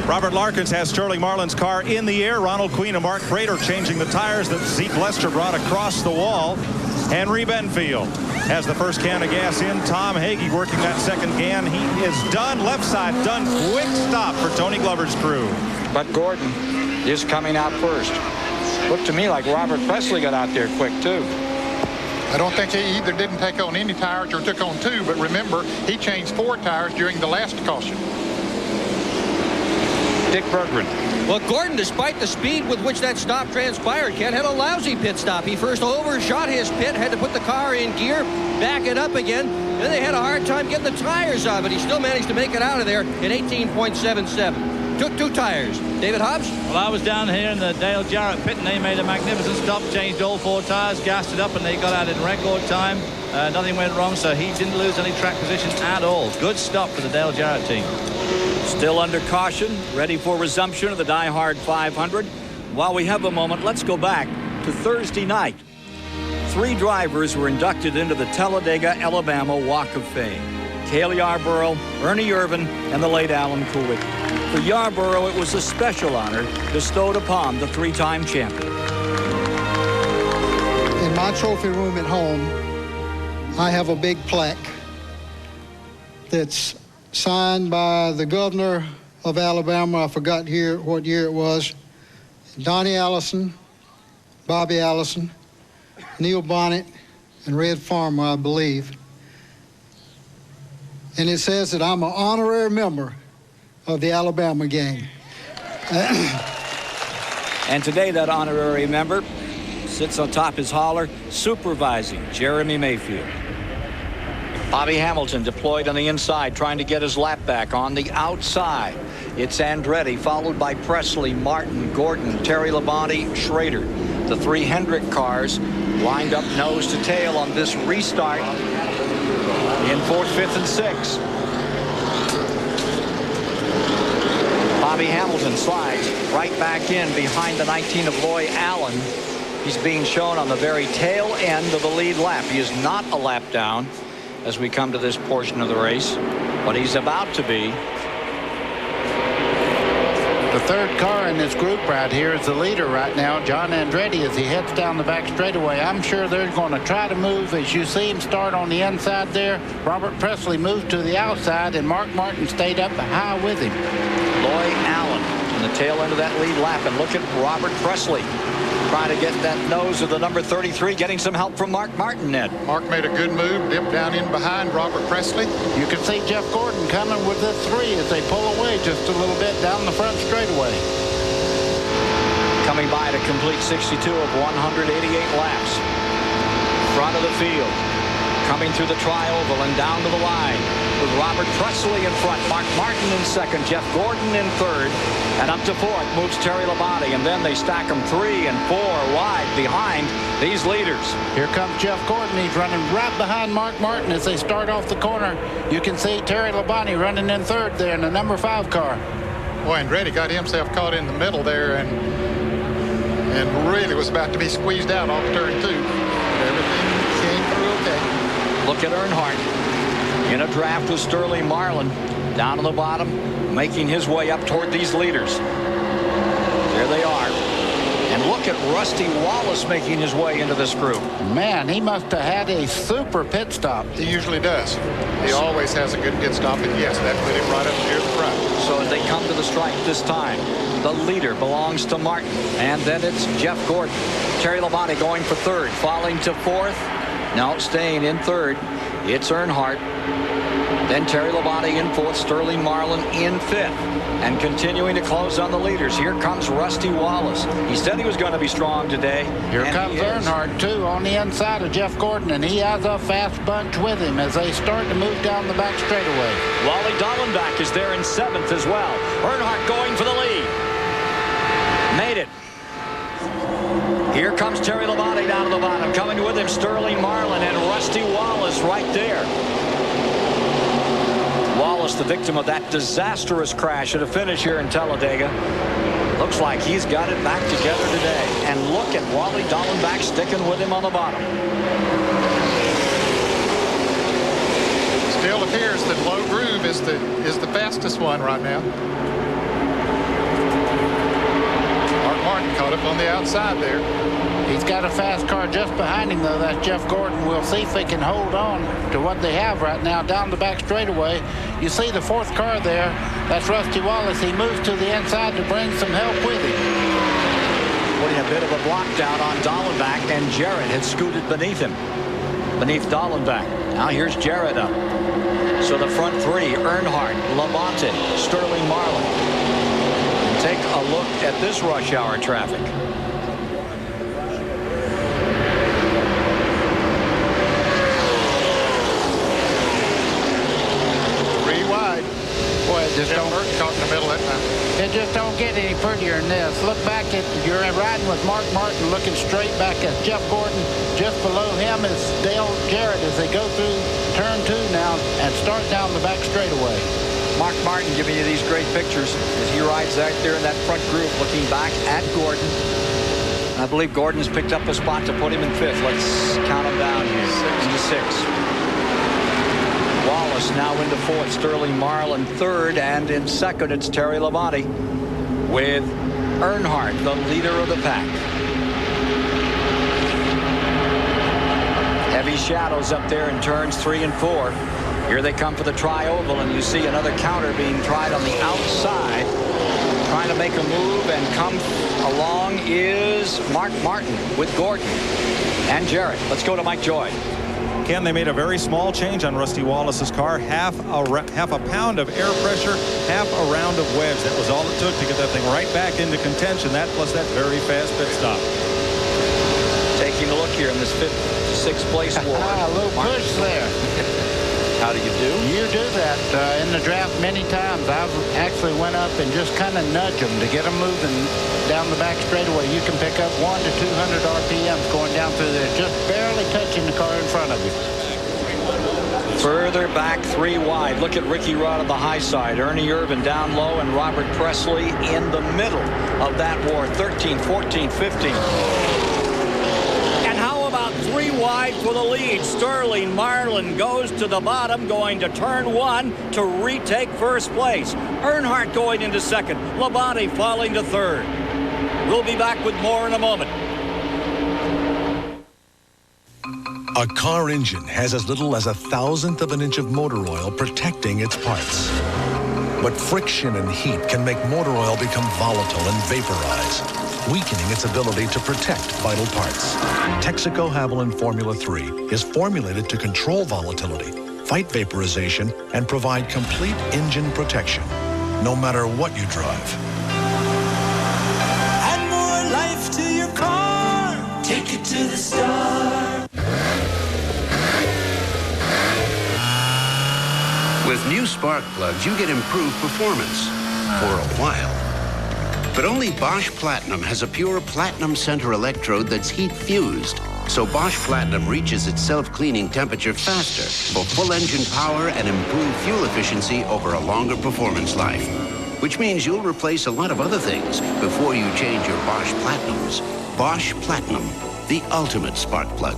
Robert Larkins has Sterling Marlin's car in the air. Ronald Queen and Mark Prater changing the tires that Zeke Lester brought across the wall. Henry Benfield has the first can of gas in. Tom Hagee working that second can. He is done. Left side done. Quick stop for Tony Glover's crew. But Gordon is coming out first. Looked to me like Robert Presley got out there quick, too. I don't think he either didn't take on any tires or took on 2, but remember, he changed 4 tires during the last caution. Dick Berggren. Well, Gordon, despite the speed with which that stop transpired, Ken, had a lousy pit stop. He first overshot his pit, had to put the car in gear, back it up again. Then they had a hard time getting the tires on, but he still managed to make it out of there in 18.77. Took 2 tires. David Hobbs? Well, I was down here in the Dale Jarrett pit, and they made a magnificent stop, changed all 4 tires, gassed it up, and they got out in record time. Nothing went wrong, so he didn't lose any track position at all. Good stop for the Dale Jarrett team. Still under caution, ready for resumption of the Die Hard 500. While we have a moment, let's go back to Thursday night. 3 drivers were inducted into the Talladega, Alabama Walk of Fame. Cale Yarborough, Ernie Irvan, and the late Alan Kulwicki. For Yarborough, it was a special honor bestowed upon the 3-time champion. In my trophy room at home, I have a big plaque that's signed by the governor of Alabama. I forgot what year it was. Donnie Allison, Bobby Allison, Neil Bonnet, and Red Farmer, I believe. And it says that I'm an honorary member of the Alabama gang. And today that honorary member sits on top his hauler, supervising Jeremy Mayfield. Bobby Hamilton deployed on the inside, trying to get his lap back on the outside. It's Andretti, followed by Presley, Martin, Gordon, Terry Labonte, Schrader. The 3 Hendrick cars lined up nose to tail on this restart in 4th, 5th, and 6th. Bobby Hamilton slides right back in behind the 19 of Loy Allen. He's being shown on the very tail end of the lead lap. He is not a lap down as we come to this portion of the race, but he's about to be. The 3rd car in this group right here is the leader right now, John Andretti, as he heads down the back straightaway. I'm sure they're going to try to move. As you see him start on the inside there, Robert Presley moved to the outside, and Mark Martin stayed up high with him. Loy Allen on the tail end of that lead lap, and look at Robert Presley trying to get that nose of the number 33, getting some help from Mark Martin, Ned. Mark made a good move, dipped down in behind Robert Presley. You can see Jeff Gordon coming with the 3 as they pull away just a little bit down the front straightaway. Coming by to complete 62 of 188 laps. Front of the field. Coming through the tri-oval and down to the line with Robert Presley in front, Mark Martin in 2nd, Jeff Gordon in 3rd, and up to 4th moves Terry Labonte, and then they stack them 3 and 4 wide behind these leaders. Here comes Jeff Gordon. He's running right behind Mark Martin as they start off the corner. You can see Terry Labonte running in 3rd there in the number 5 car. Boy, Andretti got himself caught in the middle there and really was about to be squeezed out off turn 2. But everything came through okay. Look at Earnhardt in a draft with Sterling Marlin down on the bottom, making his way up toward these leaders. There they are. And look look at Rusty Wallace making his way into this group. Man, he must have had a super pit stop. He usually does. He always has a good pit stop, and yes, that put him right up near the front. So as they come to the stripe this time, the leader belongs to Martin, and then it's Jeff Gordon. Terry Labonte going for third, falling to fourth. Now staying in third, it's Earnhardt. Then Terry Labonte in fourth, Sterling Marlin in fifth. And continuing to close on the leaders, here comes Rusty Wallace. He said he was going to be strong today. Here comes Earnhardt, too, on the inside of Jeff Gordon, and he has a fast bunch with him as they start to move down the back straightaway. Wally Dallenbach is there in seventh as well. Earnhardt going for the lead. Made it. Here comes Terry Labonte down to the bottom. Coming with him, Sterling Marlin and Rusty Wallace right there. Wallace, the victim of that disastrous crash at a finish here in Talladega. Looks like he's got it back together today. And look at Wally Dallenbach sticking with him on the bottom. Still appears that Low Groove is the fastest one right now. Mark Martin caught up on the outside there. He's got a fast car just behind him, though. That's Jeff Gordon. We'll see if they can hold on to what they have right now down the back straightaway. You see the fourth car there. That's Rusty Wallace. He moves to the inside to bring some help with him. Putting a bit of a block down on Dallenbach, and Jarrett had scooted beneath him. Beneath Dallenbach. Now here's Jarrett up. So the front three, Earnhardt, Labonte, Sterling Marlin. And take a look at this rush hour traffic. Just don't caught in the middle that time. It just don't get any prettier than this. Look back at, you're riding with Mark Martin looking straight back at Jeff Gordon. Just below him is Dale Jarrett as they go through turn two now and start down the back straightaway. Mark Martin giving you these great pictures as he rides out there in that front group looking back at Gordon. I believe Gordon's picked up a spot to put him in fifth. Let's count him down here. 6-6. Wallace now into fourth, Sterling Marlin third, and in second it's Terry Labonte with Earnhardt, the leader of the pack. Heavy shadows up there in turns 3 and 4. Here they come for the tri-oval, and you see another counter being tried on the outside. Trying to make a move and come along is Mark Martin with Gordon and Jarrett. Let's go to Mike Joy. Ken, they made a very small change on Rusty Wallace's car. Half a pound of air pressure, half a round of wedge. That was all it took to get that thing right back into contention. That plus that very fast pit stop. Taking a look here in this 5th, 6th place war. A little push there. How do you do? You do that in the draft many times. I've actually went up and just kind of nudge them to get them moving down the back straightaway. You can pick up 100 to 200 RPMs going down through there, just barely touching the car in front of you. Further back 3 wide. Look at Ricky Rudd on the high side. Ernie Irvin down low, and Robert Presley in the middle of that war. 13, 14, 15. 3 wide for the lead. Sterling Marlin goes to the bottom, going to turn 1 to retake first place. Earnhardt going into second. Labonte falling to third. We'll be back with more in a moment. A car engine has as little as 1/1000th of an inch of motor oil protecting its parts. But friction and heat can make motor oil become volatile and vaporize, weakening its ability to protect vital parts. Texaco Haviland Formula 3 is formulated to control volatility, fight vaporization, and provide complete engine protection, no matter what you drive. Add more life to your car. Take it to the star. With new spark plugs, you get improved performance for a while. But only Bosch Platinum has a pure platinum center electrode that's heat fused. So Bosch Platinum reaches its self-cleaning temperature faster for full engine power and improved fuel efficiency over a longer performance life. Which means you'll replace a lot of other things before you change your Bosch Platinums. Bosch Platinum, the ultimate spark plug.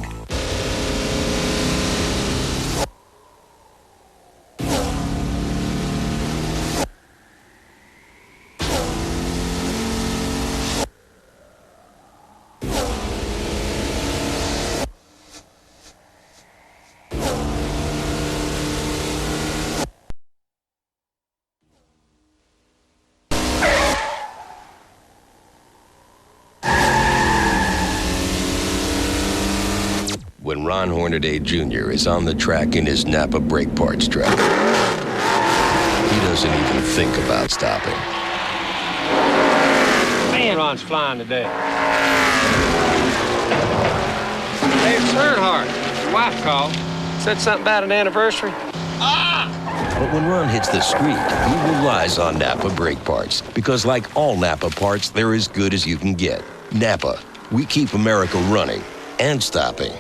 Ron Hornaday Jr. is on the track in his Napa brake parts truck. He doesn't even think about stopping. Man, Ron's flying today. Hey, it's Earnhardt. Your wife called. Said something about an anniversary. But when Ron hits the street, he relies on Napa brake parts. Because like all Napa parts, they're as good as you can get. Napa, we keep America running and stopping.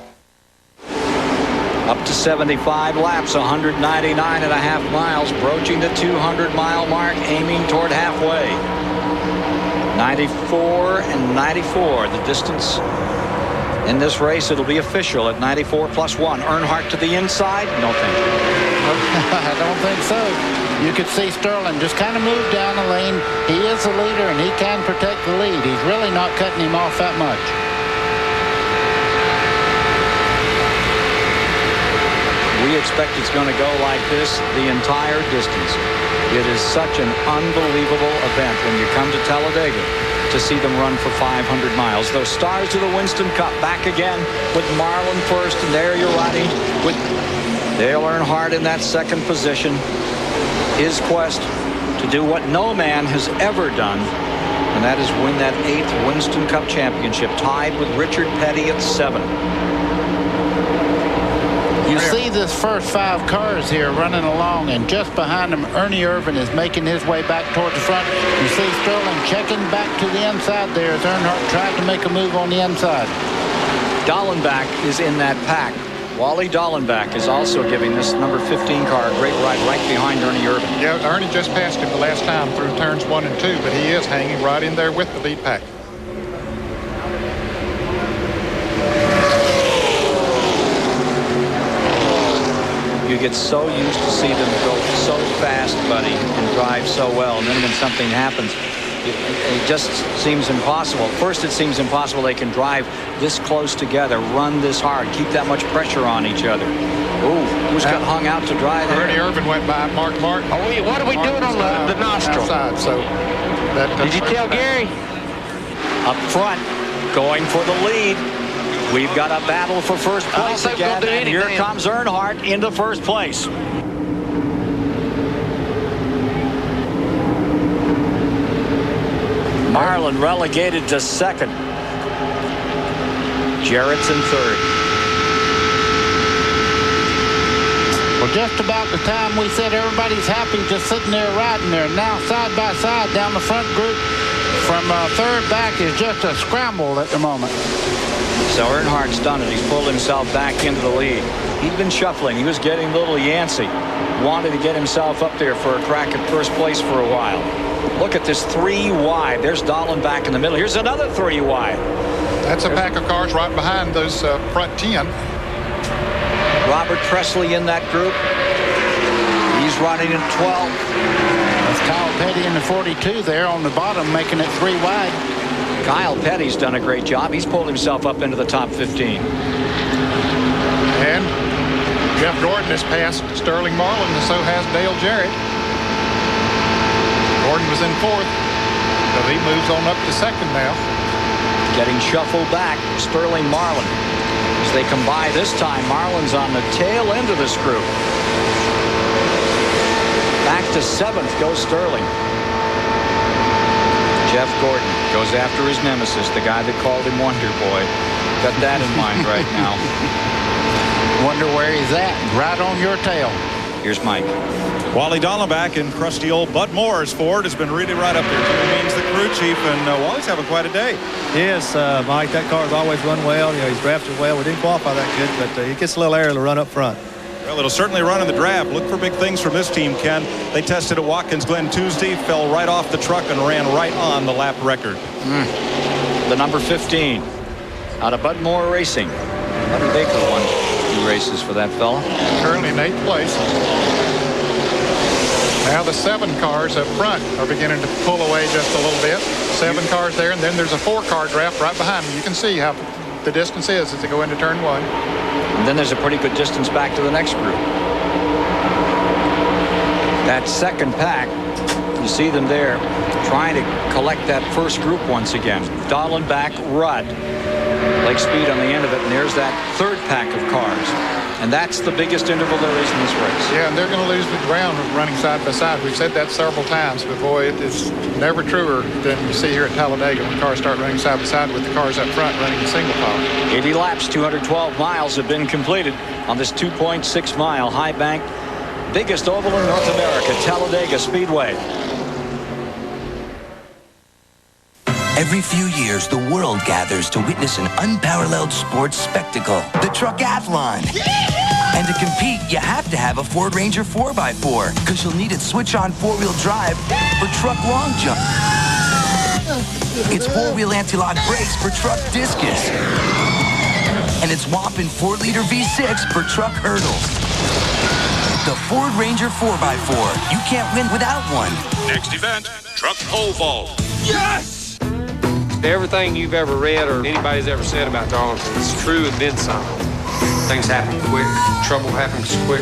Up to 75 laps, 199.5 miles, broaching the 200-mile mark, aiming toward halfway. 94 and 94, the distance in this race. It'll be official at 94 plus 1. Earnhardt to the inside. No thank you. I don't think so. You could see Sterling just kind of move down the lane. He is the leader, and he can protect the lead. He's really not cutting him off that much. We expect it's going to go like this the entire distance. It is such an unbelievable event when you come to Talladega to see them run for 500 miles. Those stars of the Winston Cup back again with Marlin first, and there you're riding with Dale Earnhardt in that second position. His quest to do what no man has ever done, and that is win that 8th Winston Cup championship, tied with Richard Petty at 7. You see this first 5 cars here running along, and just behind them, Ernie Irvan is making his way back toward the front. You see Sterling checking back to the inside there as Earnhardt tried to make a move on the inside. Dallenbach is in that pack. Wally Dallenbach is also giving this number 15 car a great ride right behind Ernie Irvan. Yeah, Ernie just passed him the last time through turns 1 and 2, but he is hanging right in there with the lead pack. You get so used to see them go so fast, buddy, and drive so well, and then when something happens, it just seems impossible. First, it seems impossible they can drive this close together, run this hard, keep that much pressure on each other. Ooh, who's got hung out to dry there? Ernie Irvan went by Mark Martin. What are we doing on the nostril? Outside, so did you tell Gary? Up front, going for the lead. We've got a battle for first place again, and here comes Earnhardt into first place. Marlin relegated to second. Jarrett's in third. Well, just about the time we said everybody's happy just sitting there riding there. Now side by side down the front group from third back is just a scramble at the moment. So Earnhardt's done it. He's pulled himself back into the lead. He'd been shuffling. He was getting a little yancy. Wanted to get himself up there for a crack at first place for a while. Look at this 3 wide. There's Dallenbach in the middle. Here's another 3 wide. That's a pack of cars right behind those front 10. Robert Presley in that group. He's running in 12. That's Kyle Petty in the 42 there on the bottom, making it 3 wide. Kyle Petty's done a great job. He's pulled himself up into the top 15. And Jeff Gordon has passed Sterling Marlin, and so has Dale Jarrett. Gordon was in 4th, so he moves on up to 2nd now. Getting shuffled back, Sterling Marlin. As they come by this time, Marlin's on the tail end of this group. Back to 7th goes Sterling. Jeff Gordon goes after his nemesis, the guy that called him Wonder Boy. Got that in mind right now. Wonder where he's at. Right on your tail. Here's Mike. Wally Dallenbach and crusty old Bud Moore's Ford has been really right up there. Jimmy Means the crew chief, and Wally's having quite a day. Yes, Mike, that car's always run well. You know, he's drafted well. We didn't qualify that good, but he gets a little air to run up front. Well, it'll certainly run in the draft. Look for big things from this team, Ken. They tested at Watkins Glen Tuesday, fell right off the truck and ran right on the lap record. The number 15 out of Bud Moore Racing. Buddy Baker won 2 races for that fella. Currently in 8th place. Now the 7 cars up front are beginning to pull away just a little bit. 7 cars there, and then there's a 4-car draft right behind them. You can see how the distance is as they go into turn 1. And then there's a pretty good distance back to the next group. That second pack, you see them there trying to collect that first group once again. Dallenbach, Rudd. Leg speed on the end of it, and there's that third pack of cars. And that's the biggest interval there is in this race. Yeah, and they're going to lose the ground running side by side. We've said that several times, but boy, it's never truer than you see here at Talladega when cars start running side by side with the cars up front running in single file. 80 laps, 212 miles have been completed on this 2.6-mile high bank, biggest oval in North America, Talladega Speedway. Every few years, the world gathers to witness an unparalleled sports spectacle, the Truckathlon. And to compete, you have to have a Ford Ranger 4x4, because you'll need its switch-on four-wheel drive for truck long jump. It's four-wheel anti-lock brakes for truck discus. And it's whopping 4-liter V6 for truck hurdles. The Ford Ranger 4x4. You can't win without one. Next event, truck pole vault. Yes! Everything you've ever read or anybody's ever said about Darlington is true and then some. Things happen quick. Trouble happens quick.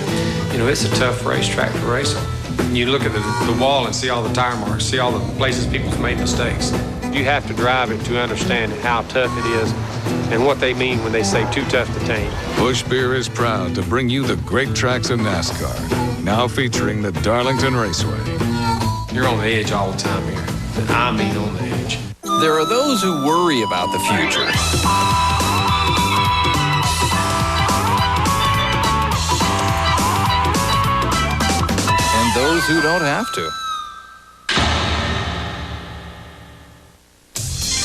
You know, it's a tough racetrack to race on. You look at the wall and see all the tire marks, see all the places people's made mistakes. You have to drive it to understand how tough it is and what they mean when they say too tough to tame. Busch Beer is proud to bring you the great tracks in NASCAR, now featuring the Darlington Raceway. You're on the edge all the time here. I mean on the edge. There are those who worry about the future. And those who don't have to.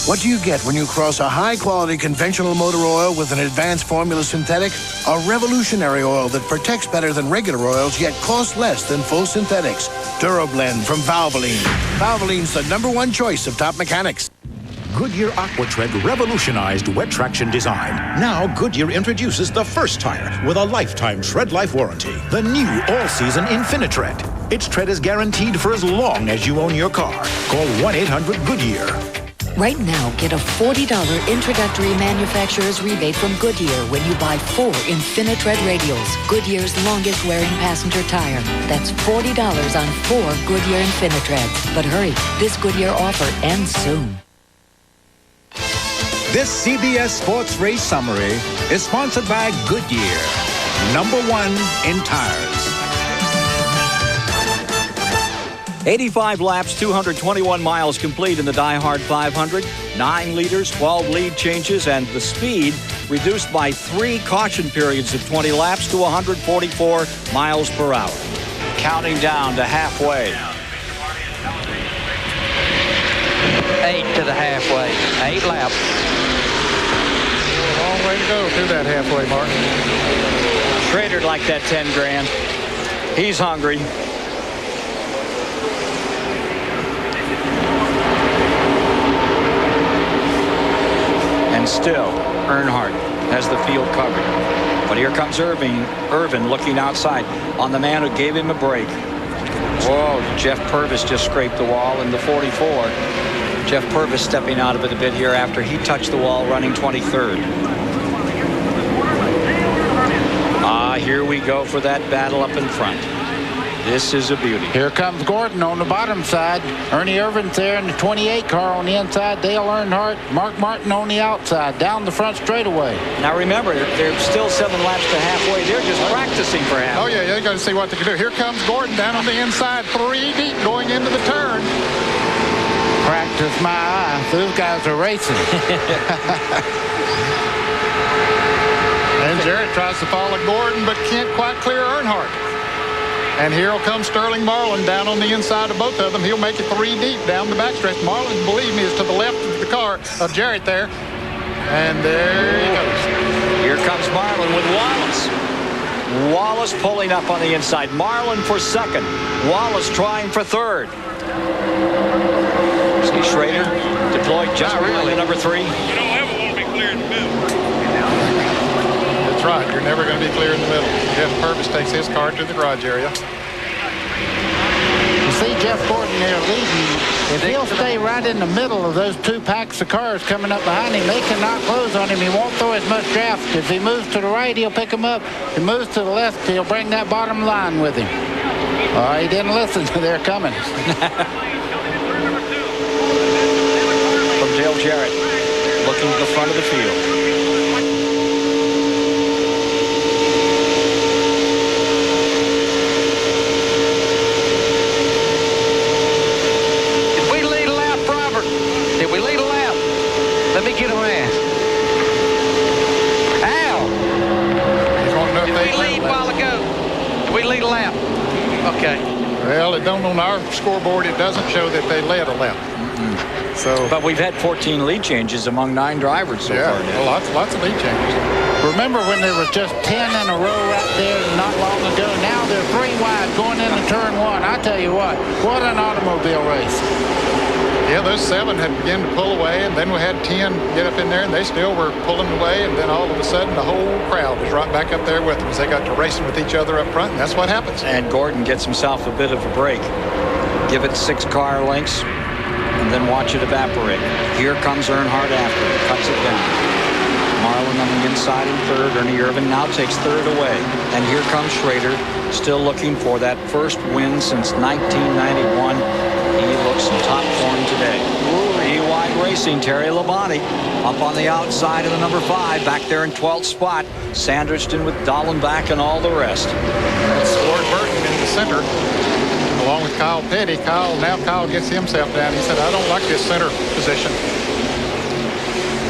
What do you get when you cross a high-quality conventional motor oil with an advanced formula synthetic? A revolutionary oil that protects better than regular oils, yet costs less than full synthetics. DuraBlend from Valvoline. Valvoline's the #1 choice of top mechanics. Goodyear AquaTread revolutionized wet traction design. Now Goodyear introduces the first tire with a lifetime tread life warranty. The new all-season InfiniTread. Its tread is guaranteed for as long as you own your car. Call 1-800-GOODYEAR. Right now, get a $40 introductory manufacturer's rebate from Goodyear when you buy 4 InfiniTread radials, Goodyear's longest-wearing passenger tire. That's $40 on 4 Goodyear InfiniTreads. But hurry, this Goodyear offer ends soon. This CBS Sports Race Summary is sponsored by Goodyear, #1 in tires. 85 laps, 221 miles complete in the Die Hard 500. 9 leaders, 12 lead changes, and the speed reduced by 3 caution periods of 20 laps to 144 miles per hour. Counting down to halfway. 8 to the halfway. 8 laps. Long way to go through that halfway mark. Schrader'd like that 10 grand. He's hungry. And still, Earnhardt has the field covered. But here comes Irvin looking outside on the man who gave him a break. Whoa, Jeff Purvis just scraped the wall in the 44. Jeff Purvis stepping out of it a bit here after he touched the wall running 23rd. Here we go for that battle up in front. This is a beauty. Here comes Gordon on the bottom side. Ernie Irvin's there in the 28 car on the inside. Dale Earnhardt, Mark Martin on the outside, down the front straightaway. Now remember, they're still 7 laps to halfway. They're just practicing for half. Oh, yeah, you got to see what they can do. Here comes Gordon down on the inside, 3 deep going into the turn. Practice my eye. Those guys are racing. And Jarrett tries to follow Gordon, but can't quite clear Earnhardt. And here will come Sterling Marlin down on the inside of both of them. He'll make it 3 deep down the backstretch. Marlin, believe me, is to the left of the car of Jarrett there. And there he goes. Here comes Marlin with Wallace. Wallace pulling up on the inside. Marlin for second. Wallace trying for third. See Schrader deployed just behind number 3. You don't ever want to be clear in the middle. That's right. You're never going to be clear in the middle. Jeff Purvis takes his car to the garage area. You see Jeff Gordon there leading. If he'll stay right in the middle of those 2 packs of cars coming up behind him, they cannot close on him. He won't throw as much draft. If he moves to the right, he'll pick him up. If he moves to the left, he'll bring that bottom line with him. Oh, he didn't listen. They're coming. From Dale Jarrett, looking to the front of the field. complete a lap. Okay. Well, it don't on our scoreboard. It doesn't show that they led a lap. So, but we've had 14 lead changes among 9 drivers so far. Well, lots of lead changes. Remember when there was just 10 in a row right there not long ago? Now they're 3 wide going into turn 1. I tell you what an automobile race. Yeah, those 7 had begun to pull away, and then we had 10 get up in there, and they still were pulling away, and then all of a sudden the whole crowd was right back up there with them as they got to racing with each other up front, and that's what happens. And Gordon gets himself a bit of a break. Give it 6 car lengths, and then watch it evaporate. Here comes Earnhardt after it, cuts it down. Marlin on the inside in third. Ernie Irvan now takes third away. And here comes Schrader, still looking for that first win since 1991. He looks in top form today. 3 wide racing. Terry Labonte up on the outside of the number 5, back there in 12th spot. Sanderson with Dallenbach and all the rest. That's Ward Burton in the center, along with Kyle Petty. Kyle gets himself down. He said, I don't like this center position.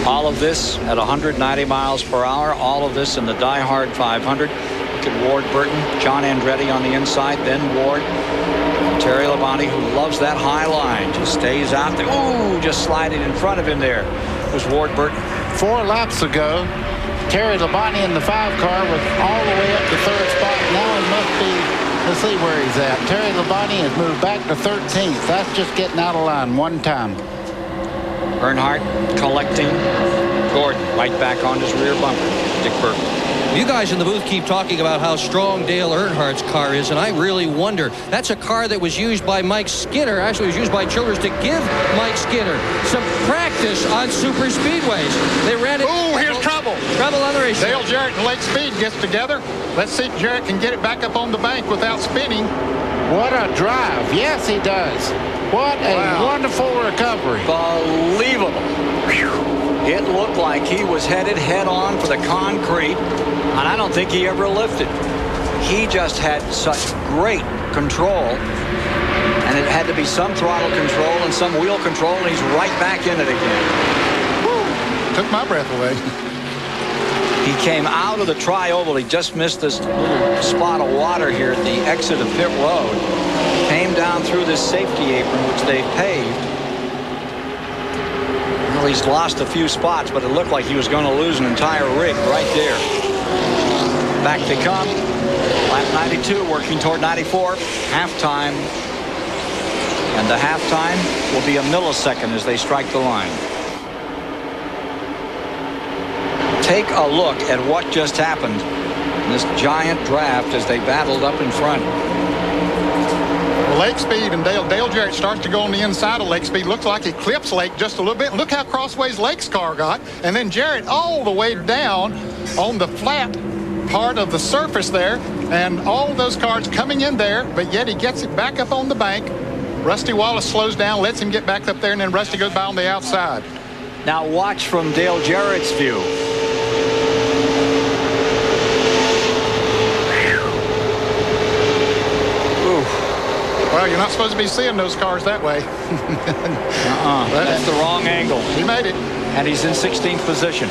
All of this at 190 miles per hour. All of this in the Die Hard 500. Look at Ward Burton, John Andretti on the inside, then Ward. Terry Labonte, who loves that high line, just stays out there. Ooh, just sliding in front of him there was Ward Burton. 4 laps ago, Terry Labonte in the 5 car was all the way up to 3rd spot. Now he must be, let's see where he's at. Terry Labonte has moved back to 13th. That's just getting out of line 1 time. Earnhardt collecting. Gordon right back on his rear bumper. Dick Burton. You guys in the booth keep talking about how strong Dale Earnhardt's car is, and I really wonder. That's a car that was used by Mike Skinner. Actually, it was used by Childress to give Mike Skinner some practice on super speedways. They ran it. Ooh, here's trouble. Trouble on the race. Dale Jarrett and Lake Speed gets together. Let's see if Jarrett can get it back up on the bank without spinning. What a drive. Yes, he does. What a wonderful recovery. Unbelievable. It looked like he was headed head on for the concrete, and I don't think he ever lifted. He just had such great control, and it had to be some throttle control and some wheel control, and he's right back in it again. Woo. Took my breath away. He came out of the tri-oval. He just missed this little spot of water here at the exit of pit road. Came down through this safety apron, which they paved. Well, he's lost a few spots, but it looked like he was going to lose an entire rig right there. Back they come. Lap 92, working toward 94. Halftime. And the halftime will be a millisecond as they strike the line. Take a look at what just happened in this giant draft as they battled up in front. Well, Lake Speed and Dale Jarrett starts to go on the inside of Lake Speed. Looks like he clips Lake just a little bit. Look how crossways Lake's car got. And then Jarrett all the way down on the flat part of the surface there. And all those cars coming in there, but yet he gets it back up on the bank. Rusty Wallace slows down, lets him get back up there, and then Rusty goes by on the outside. Now watch from Dale Jarrett's view. Well, you're not supposed to be seeing those cars that way. That's the wrong angle. He made it. And he's in 16th position.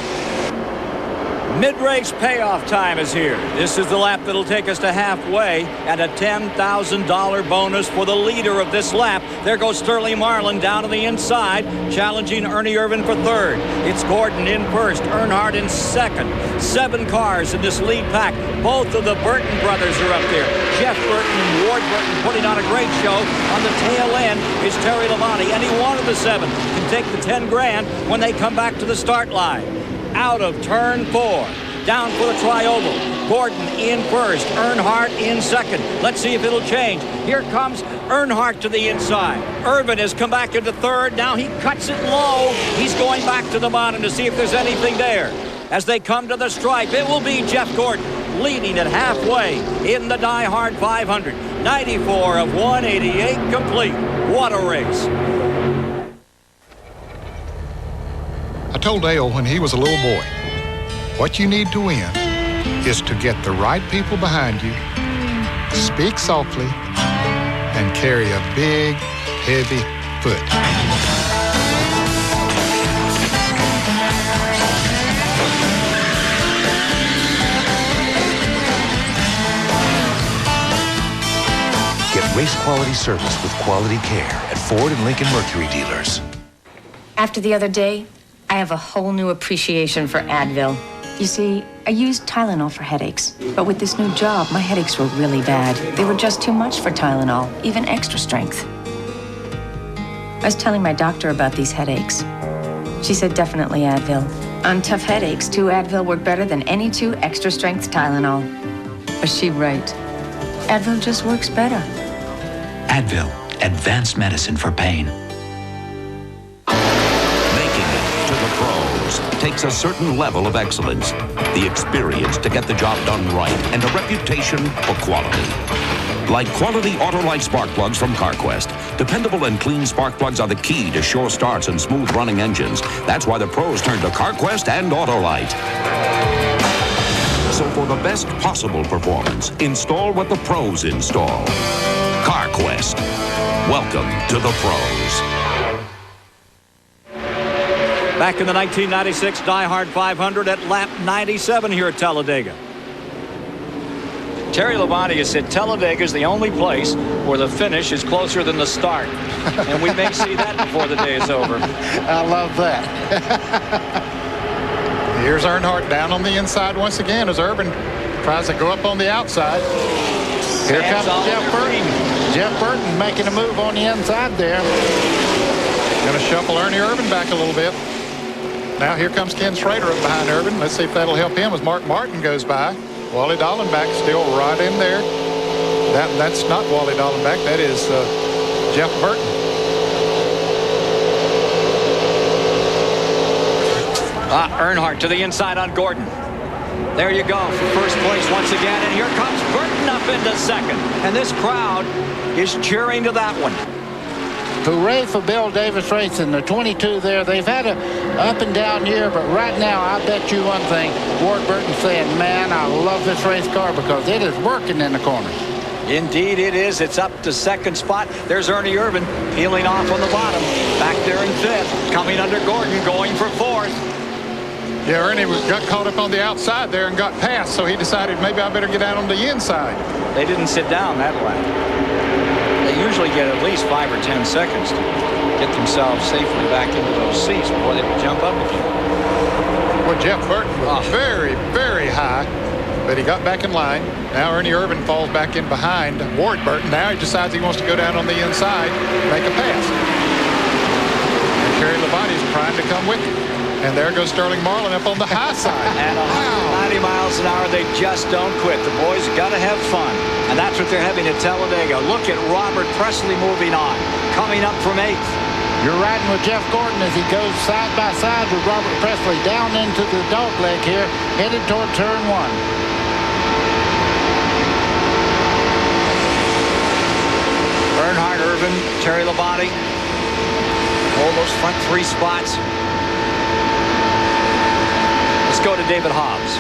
Mid-race payoff time is here. This is the lap that'll take us to halfway, and a $10,000 bonus for the leader of this lap. There goes Sterling Marlin down to the inside, challenging Ernie Irvan for third. It's Gordon in first, Earnhardt in second. 7 cars in this lead pack. Both of the Burton brothers are up there. Jeff Burton and Ward Burton putting on a great show. On the tail end is Terry Labonte, and he wanted the 7. Can take the 10 grand when they come back to the start line. Out of turn 4, down for the tri-oval. Gordon in first, Earnhardt in second. Let's see if it'll change. Here comes Earnhardt to the inside. Irvan has come back into third. Now he cuts it low. He's going back to the bottom to see if there's anything there. As they come to the stripe, it will be Jeff Gordon leading at halfway in the Die Hard 500. 94 of 188 complete. What a race. I told Dale when he was a little boy, what you need to win is to get the right people behind you, speak softly, and carry a big, heavy foot. race quality service with quality care at Ford and Lincoln Mercury dealers. After the other day, I have a whole new appreciation for Advil. You see, I used Tylenol for headaches, but with this new job, my headaches were really bad. They were just too much for Tylenol, even extra strength. I was telling my doctor about these headaches. She said definitely Advil. On tough headaches, 2 Advil work better than any 2 extra strength Tylenol. Was she right? Advil just works better. Advil, advanced medicine for pain. Making it to the pros takes a certain level of excellence, the experience to get the job done right, and a reputation for quality. Like quality Autolite spark plugs from CarQuest, dependable and clean spark plugs are the key to sure starts and smooth running engines. That's why the pros turn to CarQuest and Autolite. So for the best possible performance, install what the pros install. CarQuest. Welcome to the pros. Back in the 1996 Die Hard 500 at lap 97 here at Talladega. Terry Labonte has said Talladega is the only place where the finish is closer than the start. And we may see that before the day is over. I love that. Here's Earnhardt down on the inside once again as Urban tries to go up on the outside. Here comes Jeff Burton. Jeff Burton making a move on the inside there. Going to shuffle Ernie Irvan back a little bit. Now here comes Ken Schrader up behind Irvan. Let's see if that'll help him as Mark Martin goes by. Wally Dallenbach still right in there. That's not Wally Dallenbach. That is Jeff Burton. Earnhardt to the inside on Gordon. There you go for first place once again. And here comes Burton up into second. And this crowd is cheering to that one. Hooray for Bill Davis Racing, the 22 there. They've had a up and down year, but right now I bet you one thing. Ward Burton saying, man, I love this race car because it is working in the corners. Indeed it is. It's up to second spot. There's Ernie Irvan peeling off on the bottom. Back there in fifth. Coming under Gordon, going for fourth. Yeah, Ernie got caught up on the outside there and got past, so he decided maybe I better get out on the inside. They didn't sit down that lap. They usually get at least 5 or 10 seconds to get themselves safely back into those seats before they jump up again. Well, Jeff Burton was very, very high, but he got back in line. Now Ernie Irvan falls back in behind Ward Burton. Now he decides he wants to go down on the inside, make a pass. And Terry Labonte's trying to come with him. And there goes Sterling Marlin up on the high side. At 190 miles an hour, they just don't quit. The boys got to have fun. And that's what they're having at Talladega. Look at Robert Presley moving on, coming up from 8th. You're riding with Jeff Gordon as he goes side by side with Robert Presley down into the dog leg here, headed toward turn 1. Earnhardt, Irvan, Terry Labonte. All those front 3 spots. Let's go to David Hobbs.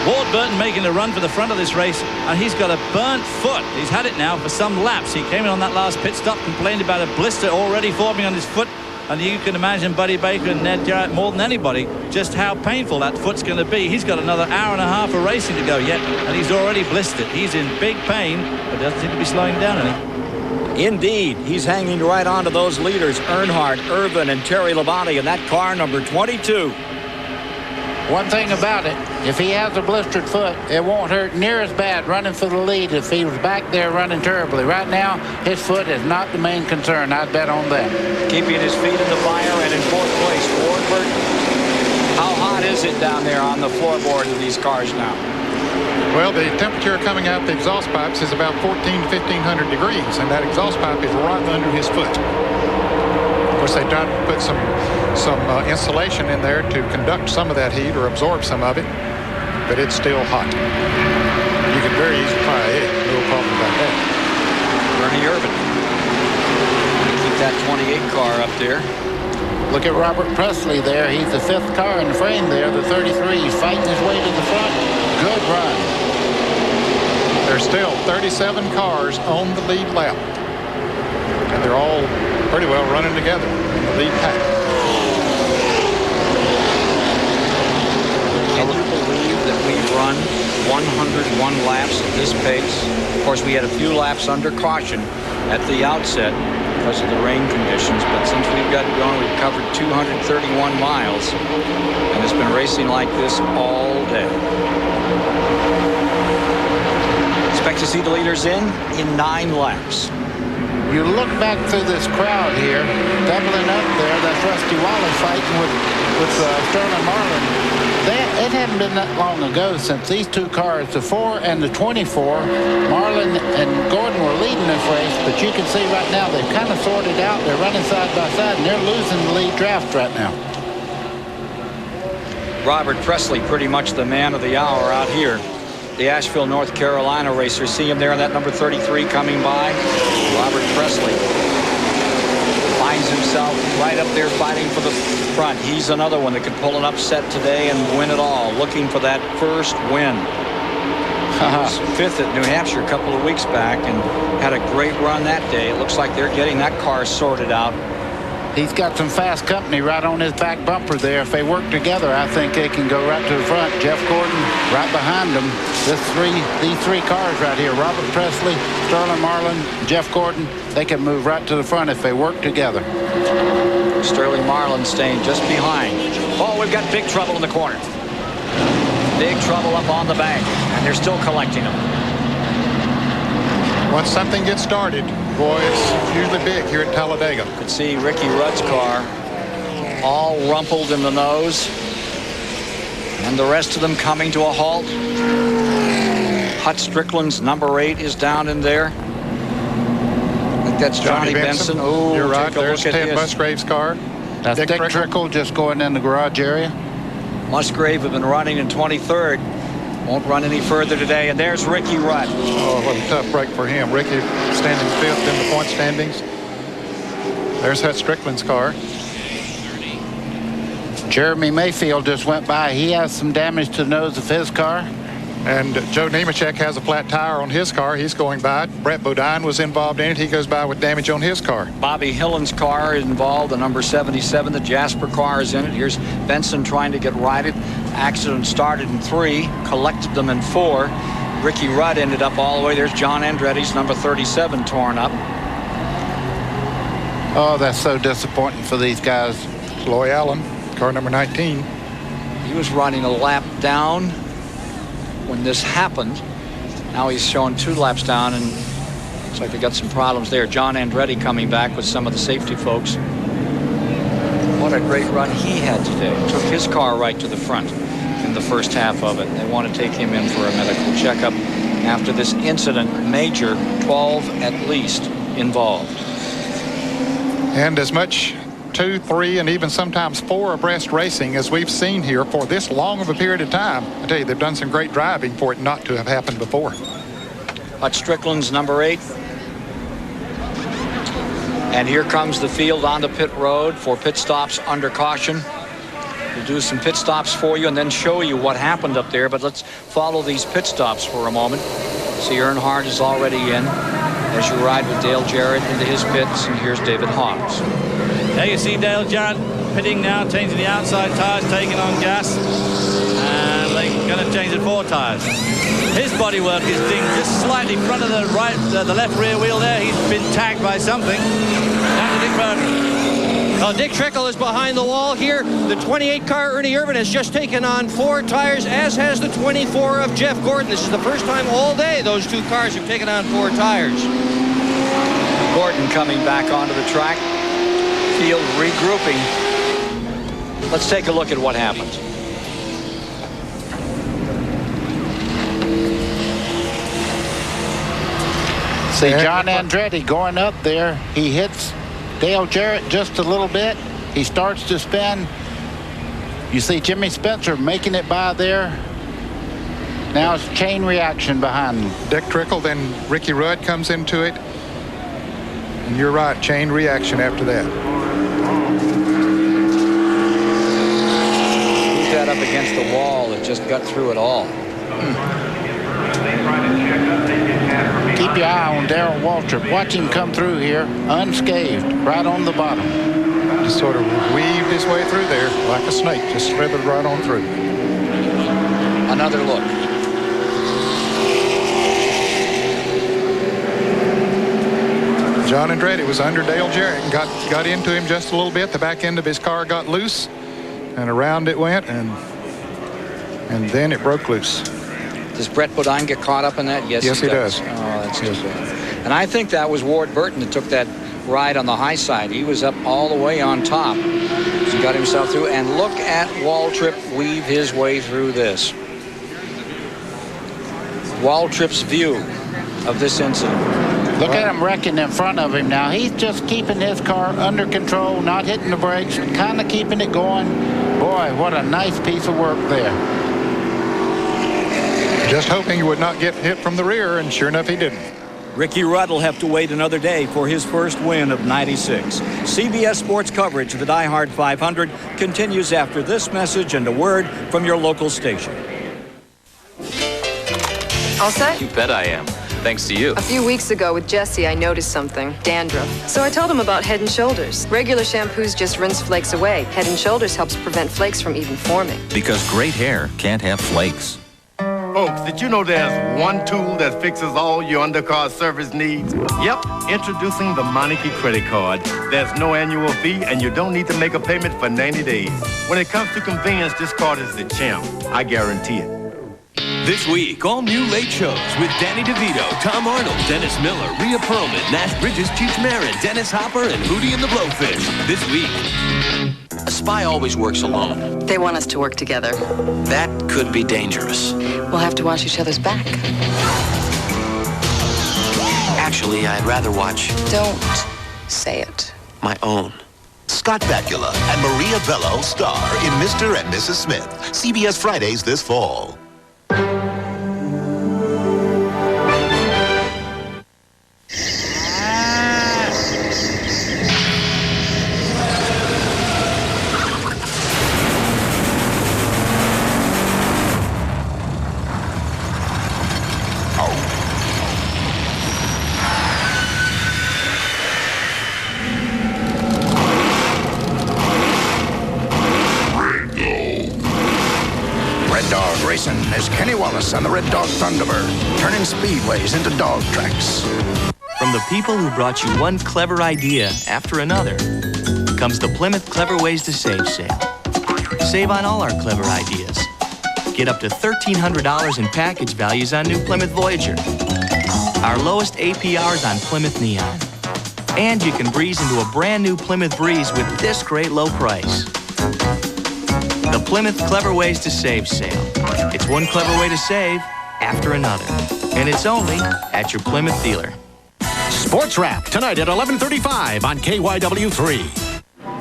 Ward Burton making a run for the front of this race, and he's got a burnt foot. He's had it now for some laps. He came in on that last pit stop, complained about a blister already forming on his foot, and you can imagine Buddy Baker and Ned Jarrett more than anybody just how painful that foot's going to be. He's got another hour and a half of racing to go yet, and he's already blistered. He's in big pain, but doesn't seem to be slowing down any. Indeed, he's hanging right on to those leaders, Earnhardt, Irvan, and Terry Labonte in that car number 22. One thing about it, if he has a blistered foot, it won't hurt near as bad running for the lead if he was back there running terribly. Right now, his foot is not the main concern. I'd bet on that. Keeping his feet in the fire and in 4th place, Ward Burton. How hot is it down there on the floorboard of these cars now? Well, the temperature coming out the exhaust pipes is about 1,400 to 1,500 degrees, and that exhaust pipe is right under his foot. Of course, they tried to put some insulation in there to conduct some of that heat or absorb some of it, but it's still hot. You could very easily try it. No problem about that. Ernie Irvan. Keep that 28 car up there. Look at Robert Presley there. He's the 5th car in the frame there, the 33. He's fighting his way to the front. Good run. There's still 37 cars on the lead lap, and they're all pretty well running together in the lead pack. Can you believe that we run 101 laps at this pace. Of course, we had a few laps under caution at the outset because of the rain conditions, but since we've got going, we've covered 231 miles, and it's been racing like this all day. Expect to see the leaders in 9 laps. You look back through this crowd here, doubling up there. That's Rusty Wallace fighting with Sterling Marlin. It hadn't been that long ago since these two cars, the 4 and the 24, Marlin and Gordon were leading this race, but you can see right now they've kind of sorted out. They're running side by side, and they're losing the lead draft right now. Robert Presley, pretty much the man of the hour out here. The Asheville, North Carolina racer. See him there in that number 33 coming by. Robert Presley finds himself right up there fighting for the front. He's another one that could pull an upset today and win it all, looking for that first win. He was 5th at New Hampshire a couple of weeks back and had a great run that day. It looks like they're getting that car sorted out. He's got some fast company right on his back bumper there. If they work together, I think they can go right to the front. Jeff Gordon right behind them. These three cars right here, Robert Presley, Sterling Marlin, Jeff Gordon, they can move right to the front if they work together. Sterling Marlin staying just behind. Oh, we've got big trouble in the corner. Big trouble up on the bank, and they're still collecting them. Once something gets started, boy, it's usually big here at Talladega. You could see Ricky Rudd's car all rumpled in the nose, and the rest of them coming to a halt. Hut Strickland's number 8 is down in there. I think that's Johnny Benson. Oh, you're right. There's Ted Musgrave's car. That's Dick Trickle just going in the garage area. Musgrave have been running in 23rd. Won't run any further today. And there's Ricky Rudd. Oh, what a tough break for him. Ricky standing 5th in the point standings. There's Hut Strickland's car. Jeremy Mayfield just went by. He has some damage to the nose of his car. And Joe Nemechek has a flat tire on his car. He's going by. Brett Bodine was involved in it. He goes by with damage on his car. Bobby Hillen's car is involved. The number 77, the Jasper car is in it. Here's Benson trying to get righted. Accident started in 3, collected them in 4. Ricky Rudd ended up all the way. There's John Andretti's number 37 torn up. Oh, that's so disappointing for these guys. Loy Allen, car number 19. He was running a lap down when this happened. Now he's showing 2 laps down, and looks like they got some problems there. John Andretti coming back with some of the safety folks. What a great run he had today. Took his car right to the front in the first half of it. They want to take him in for a medical checkup after this incident. Major, 12 at least involved. And as much 2, 3, and even sometimes 4 abreast racing as we've seen here for this long of a period of time. I tell you, they've done some great driving for it not to have happened before. Hut Strickland's number 8. And here comes the field on the pit road for pit stops under caution. We'll do some pit stops for you and then show you what happened up there, but let's follow these pit stops for a moment. See, Earnhardt is already in as you ride with Dale Jarrett into his pits, and here's David Hawes. There you see Dale Jarrett pitting now, changing the outside tires, taking on gas, and they're going to change the 4 tires. His bodywork is dinged just slightly front of the left rear wheel there. He's been tagged by something. Down to Dick Burton. Well, Dick Trickle is behind the wall here. The 28 car, Ernie Irvin, has just taken on 4 tires, as has the 24 of Jeff Gordon. This is the first time all day those 2 cars have taken on 4 tires. Gordon coming back onto the track. Field regrouping. Let's take a look at what happened. See John Andretti going up there. He hits Dale Jarrett just a little bit. He starts to spin. You see Jimmy Spencer making it by there. Now it's chain reaction behind him. Dick Trickle, then Ricky Rudd comes into it. And you're right, chain reaction after that. Put that up against the wall. It just got through it all. Keep your eye on Darrell Waltrip. Watch him come through here unscathed, right on the bottom. Just sort of weaved his way through there like a snake, just slithered right on through. Another look. John Andretti was under Dale Jarrett and got into him just a little bit. The back end of his car got loose, and around it went, and then it broke loose. Does Brett Bodine get caught up in that? Yes, he does. Oh, that's too bad. And I think that was Ward Burton that took that ride on the high side. He was up all the way on top. He got himself through. And look at Waltrip weave his way through this. Waltrip's view of this incident. Look at him wrecking in front of him now. He's just keeping his car under control, not hitting the brakes, kind of keeping it going. Boy, what a nice piece of work there. Just hoping he would not get hit from the rear, and sure enough, he didn't. Ricky Rudd will have to wait another day for his first win of '96. CBS Sports coverage of the Die Hard 500 continues after this message and a word from your local station. All set? You bet I am. Thanks to you. A few weeks ago with Jesse, I noticed something. Dandruff. So I told him about Head & Shoulders. Regular shampoos just rinse flakes away. Head & Shoulders helps prevent flakes from even forming. Because great hair can't have flakes. Folks, did you know there's one tool that fixes all your undercar service needs? Yep, introducing the Meineke credit card. There's no annual fee, and you don't need to make a payment for 90 days. When it comes to convenience, this card is the champ. I guarantee it. This week, all new late shows with Danny DeVito, Tom Arnold, Dennis Miller, Rhea Perlman, Nash Bridges, Cheech Marin, Dennis Hopper, and Hootie and the Blowfish. This week. A spy always works alone. They want us to work together. That could be dangerous. We'll have to watch each other's back. Actually, I'd rather watch... Don't say it. ...my own. Scott Bakula and Maria Bello star in Mr. and Mrs. Smith. CBS Fridays this fall. Is Kenny Wallace and the Red Dog Thunderbird, turning speedways into dog tracks. From the people who brought you one clever idea after another comes the Plymouth Clever Ways to Save sale. Save on all our clever ideas. Get up to $1,300 in package values on new Plymouth Voyager. Our lowest APRs on Plymouth Neon. And you can breeze into a brand new Plymouth Breeze with this great low price. The Plymouth Clever Ways to Save sale. It's one clever way to save after another. And it's only at your Plymouth dealer. Sports Wrap tonight at 11:35 on KYW3.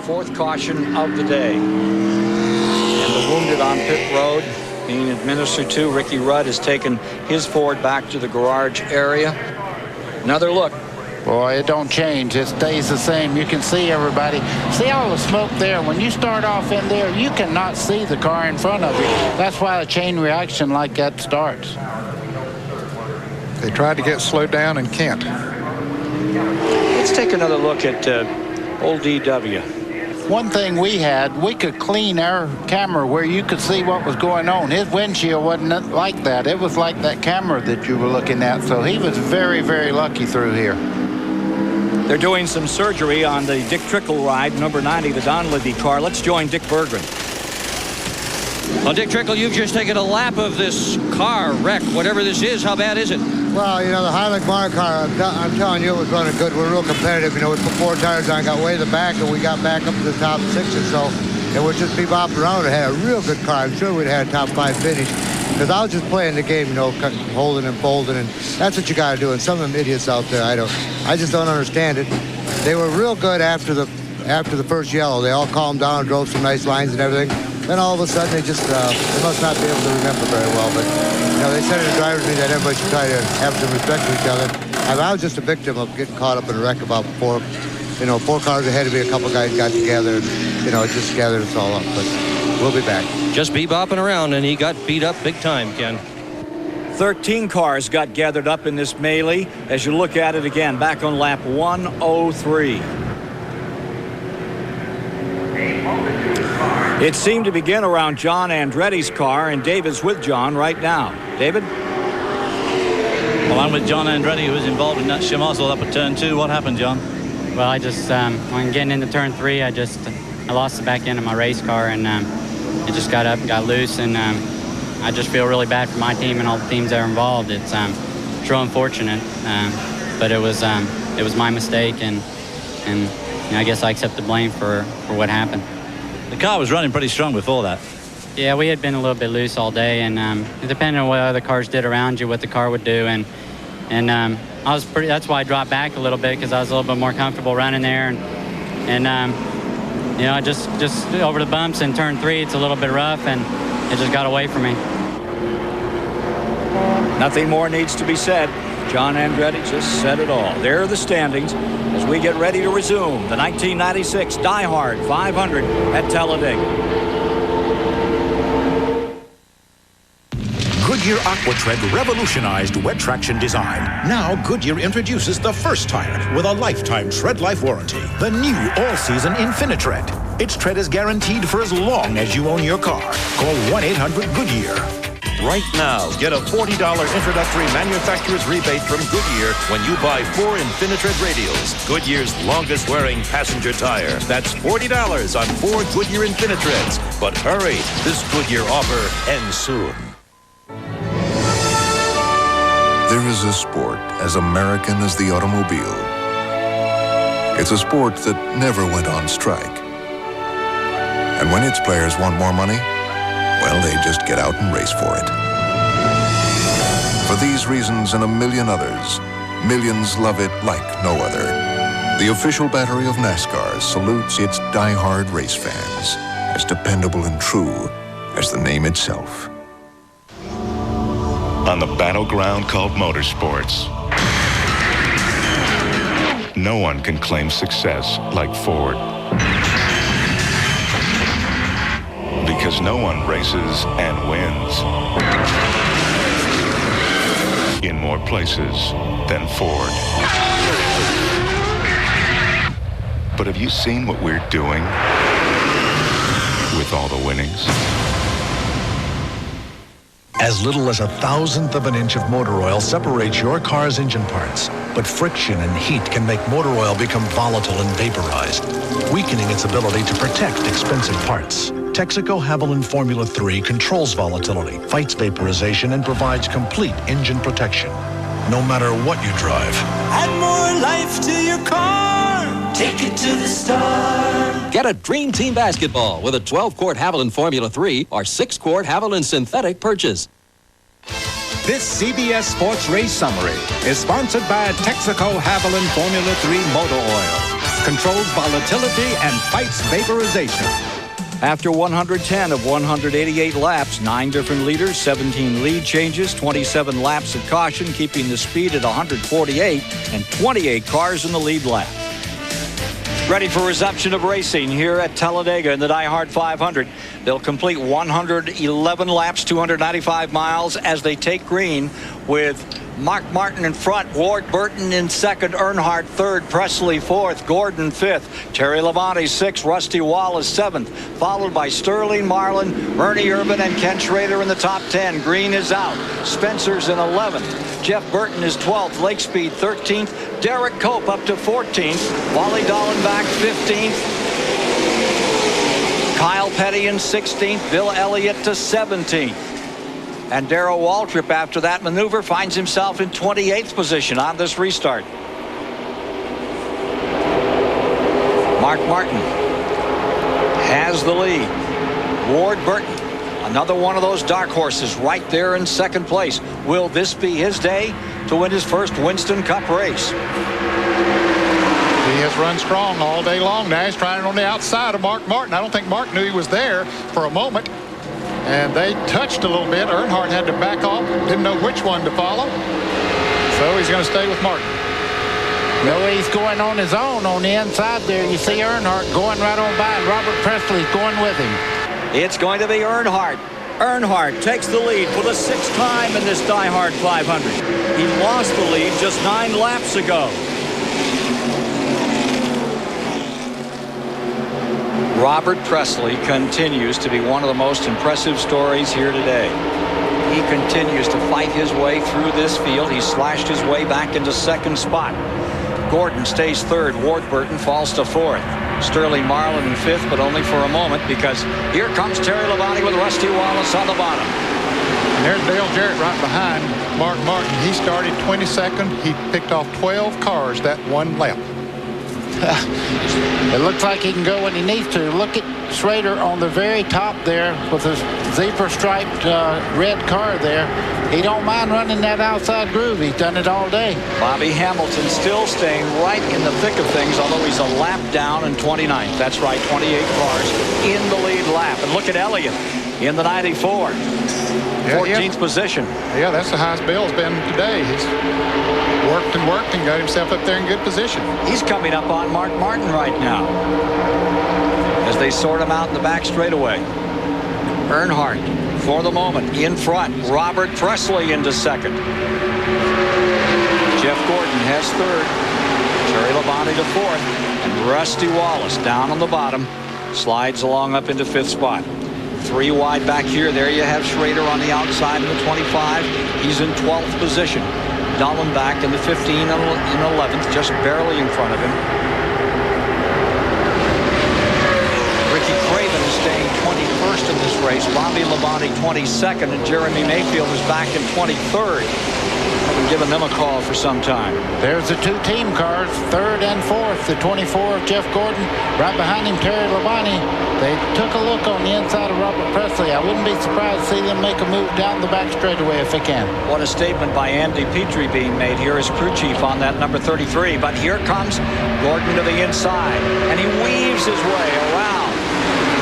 Fourth caution of the day. And the wounded on pit road being administered to. Ricky Rudd has taken his Ford back to the garage area. Another look. Boy, it don't change. It stays the same. You can see everybody. See all the smoke there? When you start off in there, you cannot see the car in front of you. That's why a chain reaction like that starts. They tried to get slowed down and can't. Let's take another look at old DW. One thing we had, we could clean our camera where you could see what was going on. His windshield wasn't like that. It was like that camera that you were looking at. So he was very, very lucky through here. They're doing some surgery on the Dick Trickle ride, number 90, the Donlevy car. Let's join Dick Berggren. Well, Dick Trickle, you've just taken a lap of this car wreck, whatever this is. How bad is it? Well, you know, the Highland Bar car, I'm telling you, it was running good. We're real competitive. You know, we put 4 tires on, got way to the back, and we got back up to the top 6 or so. And we'd just be bopping around and had a real good car. I'm sure we'd had a top 5 finish. Because I was just playing the game, you know, holding and folding, and that's what you got to do. And some of them idiots out there, I just don't understand it. They were real good after the first yellow. They all calmed down and drove some nice lines and everything. Then all of a sudden, they just they must not be able to remember very well. But you know, they said in the driver's meeting that everybody should try to have some respect for each other. And I was just a victim of getting caught up in a wreck about 4 cars ahead of me. A couple guys got together, and it just gathered us all up. But we'll be back. Just bebopping around, and he got beat up big time, Ken. 13 cars got gathered up in this melee. As you look at it again, back on lap 103. It seemed to begin around John Andretti's car, and David's with John right now. David? Well, I'm on with John Andretti, who was involved in that schmozzle up at turn 2. What happened, John? Well, I just, when getting into turn 3, I lost the back end of my race car, and it just got up and got loose, and I just feel really bad for my team and all the teams that are involved. It's real unfortunate, but it was my mistake, and I guess I accept the blame for what happened. The car was running pretty strong before that. Yeah, we had been a little bit loose all day, and depending on what other cars did around you, what the car would do, and I was pretty. That's why I dropped back a little bit, because I was a little bit more comfortable running there, and you know, just over the bumps in turn 3, it's a little bit rough, and it just got away from me. Nothing more needs to be said. John Andretti just said it all. There are the standings as we get ready to resume the 1996 Die Hard 500 at Talladega. Goodyear AquaTread revolutionized wet traction design. Now Goodyear introduces the first tire with a lifetime tread life warranty. The new all-season Infinitread. Its tread is guaranteed for as long as you own your car. Call 1-800-GOODYEAR. Right now, get a $40 introductory manufacturer's rebate from Goodyear when you buy 4 Infinitread radials, Goodyear's longest-wearing passenger tire. That's $40 on 4 Goodyear Infinitreads. But hurry, this Goodyear offer ends soon. There is a sport as American as the automobile. It's a sport that never went on strike. And when its players want more money, well, they just get out and race for it. For these reasons and a million others, millions love it like no other. The official battery of NASCAR salutes its die-hard race fans, as dependable and true as the name itself. On the battleground called motorsports, no one can claim success like Ford. Because no one races and wins in more places than Ford. But have you seen what we're doing with all the winnings? As little as 1,000th of an inch of motor oil separates your car's engine parts. But friction and heat can make motor oil become volatile and vaporized, weakening its ability to protect expensive parts. Texaco Havoline Formula 3 controls volatility, fights vaporization, and provides complete engine protection, no matter what you drive. Add more life to your car. Take it to the star. Get a Dream Team basketball with a 12-quart Havoline Formula 3 or 6-quart Havoline Synthetic purchase. This CBS Sports Race Summary is sponsored by Texaco Havoline Formula 3 Motor Oil. Controls volatility and fights vaporization. After 110 of 188 laps, 9 different leaders, 17 lead changes, 27 laps of caution, keeping the speed at 148, and 28 cars in the lead lap. Ready for resumption of racing here at Talladega in the Die Hard 500. They'll complete 111 laps, 295 miles as they take green with Mark Martin in front, Ward Burton in second, Earnhardt third, Presley fourth, Gordon fifth, Terry Labonte sixth, Rusty Wallace seventh, followed by Sterling Marlin, Ernie Irvan, and Ken Schrader in the top 10. Green is out. Spencer's in 11th. Jeff Burton is 12th. Lake Speed 13th. Derek Cope up to 14th. Wally Dallenbach 15th. Kyle Petty in 16th. Bill Elliott to 17th. And Darrell Waltrip, after that maneuver, finds himself in 28th position on this restart. Mark Martin has the lead. Ward Burton, another one of those dark horses, right there in second place. Will this be his day to win his first Winston Cup race? He has run strong all day long. Now he's trying it on the outside of Mark Martin. I don't think Mark knew he was there for a moment. And they touched a little bit. Earnhardt had to back off. Didn't know which one to follow. So he's going to stay with Martin. No, he's going on his own on the inside there. You see Earnhardt going right on by, and Robert Presley's going with him. It's going to be Earnhardt. Earnhardt takes the lead for the 6th time in this Die Hard 500. He lost the lead just 9 laps ago. Robert Presley continues to be one of the most impressive stories here today. He continues to fight his way through this field. He slashed his way back into second spot. Gordon stays third. Ward Burton falls to fourth. Sterling Marlin in fifth, but only for a moment, because here comes Terry Labonte with Rusty Wallace on the bottom. And there's Dale Jarrett right behind Mark Martin. He started 22nd. He picked off 12 cars that one lap. It looks like he can go when he needs to. Look at Schrader on the very top there with his zebra-striped red car there. He don't mind running that outside groove. He's done it all day. Bobby Hamilton still staying right in the thick of things, although he's a lap down in 29th. That's right, 28 cars in the lead lap. And look at Elliott in the 94. 14th position. Yeah, that's the highest Bill's been today. He's worked and got himself up there in good position. He's coming up on Mark Martin right now as they sort him out in the back straightaway. Earnhardt for the moment in front. Robert Presley into second. Jeff Gordon has third. Terry Labonte to fourth. And Rusty Wallace down on the bottom slides along up into fifth spot. 3 wide back here. There you have Schrader on the outside in the 25. He's in 12th position. Dallenbach in the 15 and 11th, just barely in front of him. Ricky Craven is staying 21st in this race. Bobby Labonte 22nd, and Jeremy Mayfield is back in 23rd. Haven't given them a call for some time. There's the 2 team cars, third and fourth. The 24 of Jeff Gordon, right behind him Terry Labonte. They took a look on the inside of Robert Presley. I wouldn't be surprised to see them make a move down the back straightaway if they can. What a statement by Andy Petrie being made here as crew chief on that number 33. But here comes Gordon to the inside, and he weaves his way around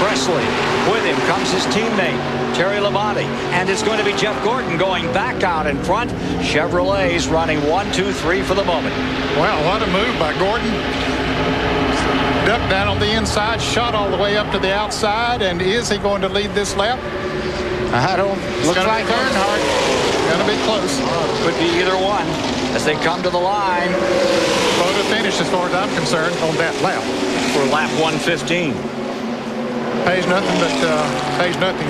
Presley. With him comes his teammate Terry Labonte, and it's going to be Jeff Gordon going back out in front. Chevrolet's running 1, 2, 3 for the moment. Wow, what a move by Gordon. Ducked down on the inside, shot all the way up to the outside, and is he going to lead this lap? I don't. Looks like Earnhardt. Going to be close. Could be either one as they come to the line. Photo finish, as far as I'm concerned, on that lap. For lap 115. Pays nothing,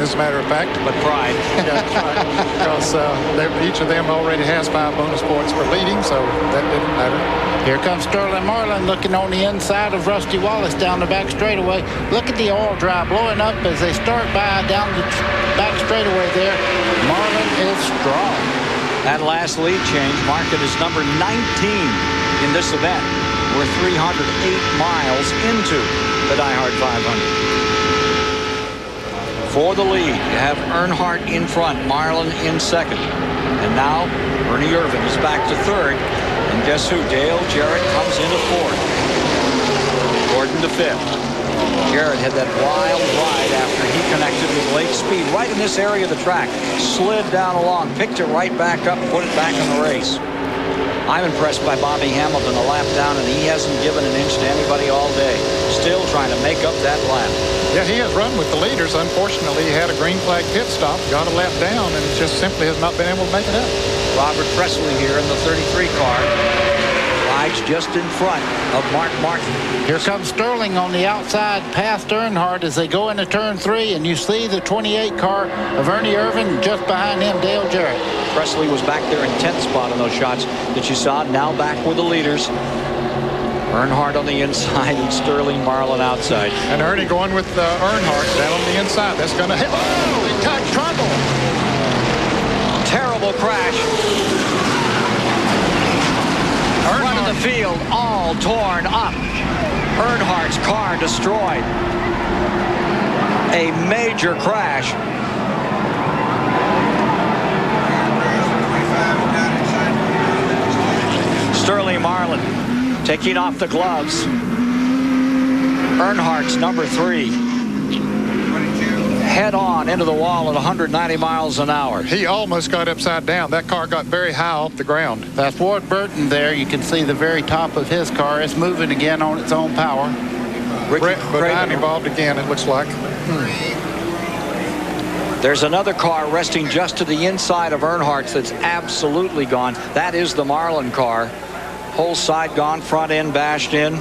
as a matter of fact. But pride. Yeah, that's right. Because each of them already has 5 bonus points for leading, so that didn't matter. Here comes Sterling Marlin looking on the inside of Rusty Wallace down the back straightaway. Look at the oil dry blowing up as they start by down the back straightaway there. Marlin is strong. That last lead change marked as number 19 in this event. We're 308 miles into the Die Hard 500. For the lead, you have Earnhardt in front, Marlin in second. And now Ernie Irvan is back to third. And guess who? Dale Jarrett comes into fourth. Gordon to fifth. Jarrett had that wild ride after he connected with late speed right in this area of the track. Slid down along, picked it right back up, put it back in the race. I'm impressed by Bobby Hamilton, a lap down, and he hasn't given an inch to anybody all day. Still trying to make up that lap. Yeah, he has run with the leaders. Unfortunately, he had a green flag pit stop, got a lap down, and just simply has not been able to make it up. Robert Presley here in the 33 car. Rides just in front of Mark Martin. Here comes Sterling on the outside past Earnhardt as they go into turn 3, and you see the 28 car of Ernie Irvan just behind him, Dale Jarrett. Presley was back there in 10th spot on those shots that you saw. Now back with the leaders. Earnhardt on the inside and Sterling Marlin outside. And Ernie going with Earnhardt down on the inside. That's going to hit. Oh, he got trouble. Terrible crash. Front of the field all torn up. Earnhardt's car destroyed. A major crash. Sterling Marlin taking off the gloves. Earnhardt's number 3. Head on into the wall at 190 miles an hour. He almost got upside down. That car got very high off the ground. That's Ward Burton there. You can see the very top of his car. It's moving again on its own power. Brett Bodine involved again, it looks like. There's another car resting just to the inside of Earnhardt's that's absolutely gone. That is the Marlin car. Whole side gone, front end bashed in.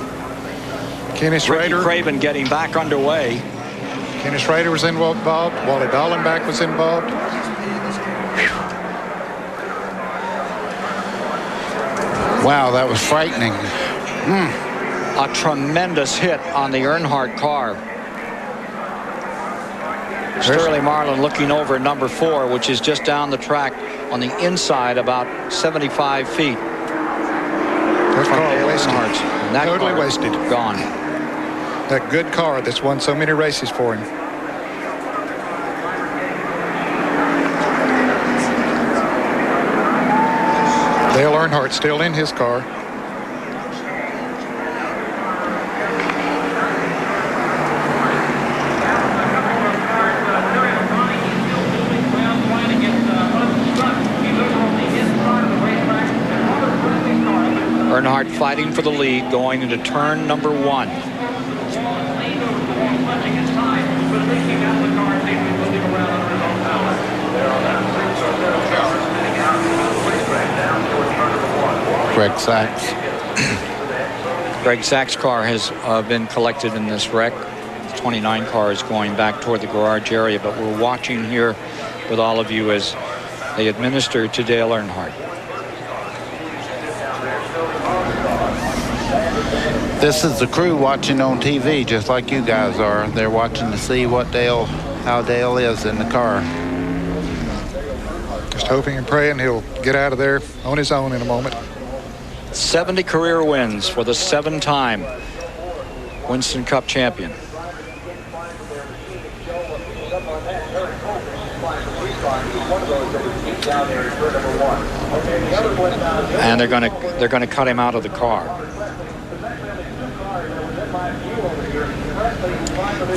Kenny Schrader. Ricky Craven getting back underway. Kenny Schrader was involved. Wally Dallenbach was involved. Wow, that was frightening. A tremendous hit on the Earnhardt car. Sterling Marlin looking over number 4, which is just down the track on the inside about 75 feet. That car wasted. That Totally car wasted. Gone. That good car that's won so many races for him. Dale Earnhardt still in his car. Earnhardt fighting for the lead going into turn number 1. Greg Sachs. Greg Sachs' car has been collected in this wreck. 29 cars going back toward the garage area, but we're watching here with all of you as they administer to Dale Earnhardt. This is the crew watching on TV, just like you guys are. They're watching to see how Dale is in the car. Just hoping and praying he'll get out of there on his own in a moment. 70 career wins for the 7-time Winston Cup champion. And they're going to cut him out of the car.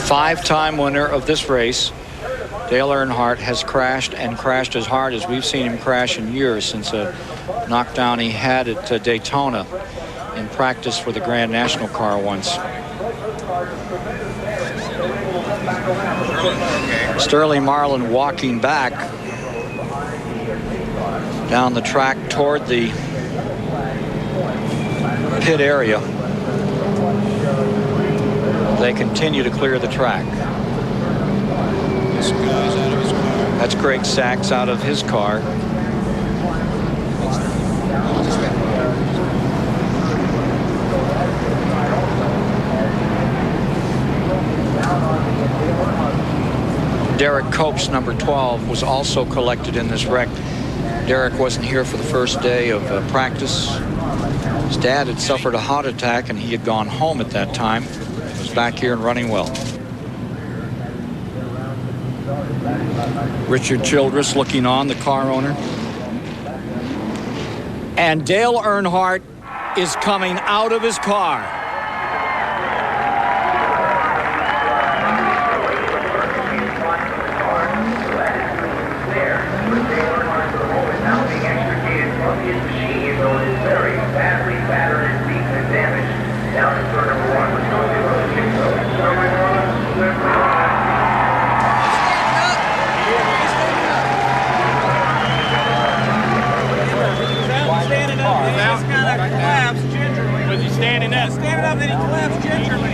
5-time winner of this race. Dale Earnhardt has crashed and crashed as hard as we've seen him crash in years since a knockdown he had at Daytona in practice for the Grand National car once. Sterling Marlin walking back down the track toward the pit area. They continue to clear the track. That's Greg Sachs out of his car. Derek Cope's number 12 was also collected in this wreck. Derek wasn't here for the first day of practice. His dad had suffered a heart attack and he had gone home at that time. He was back here and running well. Richard Childress looking on, the car owner. And Dale Earnhardt is coming out of his car. Standing up, then he collapsed gingerly.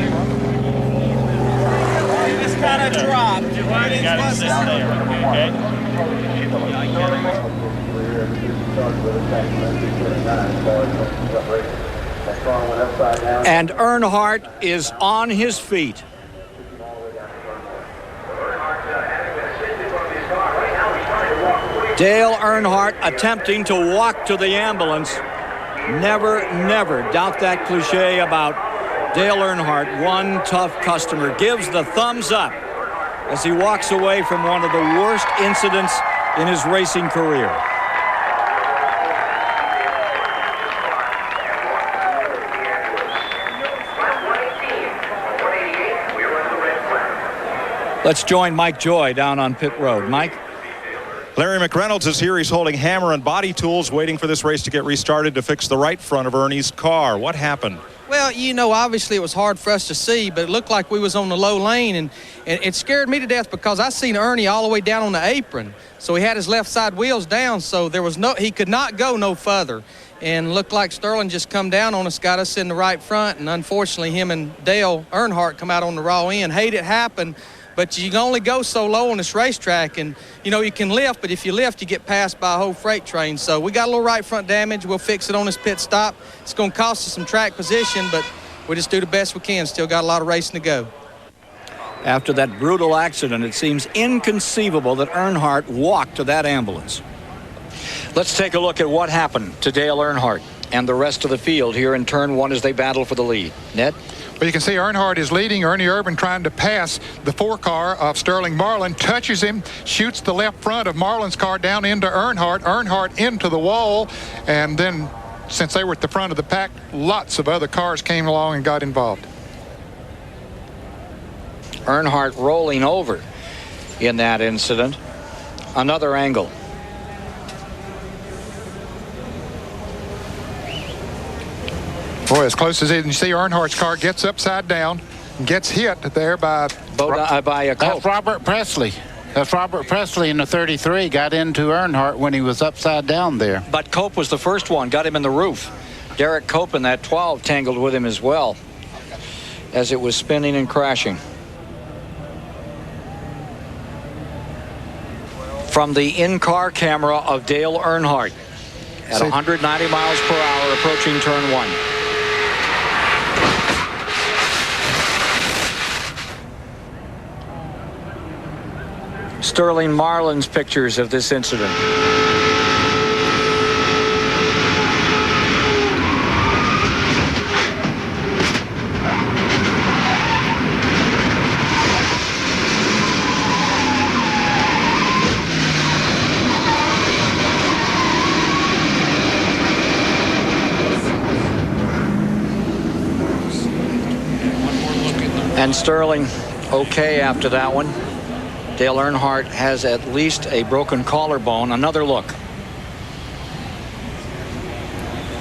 He just kind of dropped. You got to sit there, okay? And Earnhardt is on his feet. Dale Earnhardt attempting to walk to the ambulance. Never, never doubt that cliche about Dale Earnhardt. One tough customer gives the thumbs up as he walks away from one of the worst incidents in his racing career. Let's join Mike Joy down on pit road. Mike? Larry McReynolds is here. He's holding hammer and body tools, waiting for this race to get restarted to fix the right front of Ernie's car. What happened? Well, you know, obviously it was hard for us to see, but it looked like we was on the low lane, and it scared me to death because I seen Ernie all the way down on the apron. So he had his left side wheels down, so he could not go no further. And looked like Sterling just come down on us, got us in the right front, and unfortunately him and Dale Earnhardt come out on the raw end. Hate it happened, but you can only go so low on this racetrack. And, you know, you can lift, but if you lift, you get passed by a whole freight train. So we got a little right front damage. We'll fix it on this pit stop. It's going to cost us some track position, but we just do the best we can. Still got a lot of racing to go. After that brutal accident, it seems inconceivable that Earnhardt walked to that ambulance. Let's take a look at what happened to Dale Earnhardt and the rest of the field here in turn one as they battle for the lead. Ned? Well, you can see Earnhardt is leading. Ernie Irvan trying to pass the 4-car of Sterling Marlin, touches him, shoots the left front of Marlin's car down into Earnhardt. Earnhardt into the wall, and then since they were at the front of the pack, lots of other cars came along and got involved. Earnhardt rolling over in that incident. Another angle. Boy, as close as it, you see Earnhardt's car gets upside down, gets hit there by a Cope. That's Robert Presley. That's Robert Presley in the 33 got into Earnhardt when he was upside down there. But Cope was the first one, got him in the roof. Derek Cope in that 12 tangled with him as well as it was spinning and crashing. From the in-car camera of Dale Earnhardt at 190 miles per hour approaching turn one. Sterling Marlin's pictures of this incident. And Sterling okay after that one. Dale Earnhardt has at least a broken collarbone. Another look.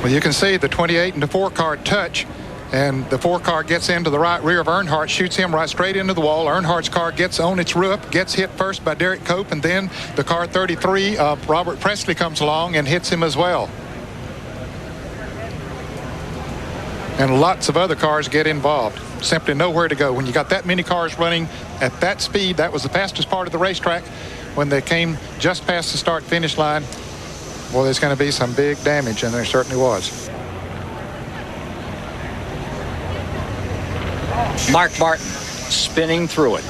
Well, you can see the 28 and the 4-car touch, and the 4-car gets into the right rear of Earnhardt, shoots him right straight into the wall. Earnhardt's car gets on its roof, gets hit first by Derek Cope, and then the car 33 of Robert Presley comes along and hits him as well. And lots of other cars get involved. Simply nowhere to go. When you got that many cars running at that speed, that was the fastest part of the racetrack. When they came just past the start-finish line, well, there's going to be some big damage, and there certainly was. Mark Martin spinning through it.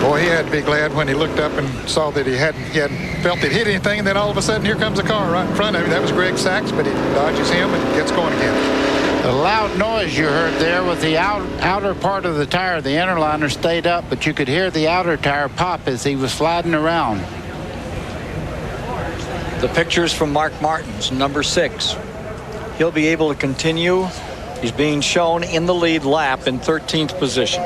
Boy, he had to be glad when he looked up and saw that he hadn't felt it hit anything, and then all of a sudden here comes a car right in front of him. That was Greg Sachs, but he dodges him and gets going again. The loud noise you heard there was the outer part of the tire. The inner liner stayed up, but you could hear the outer tire pop as he was sliding around. The pictures from Mark Martin's number 6. He'll be able to continue. He's being shown in the lead lap in 13th position.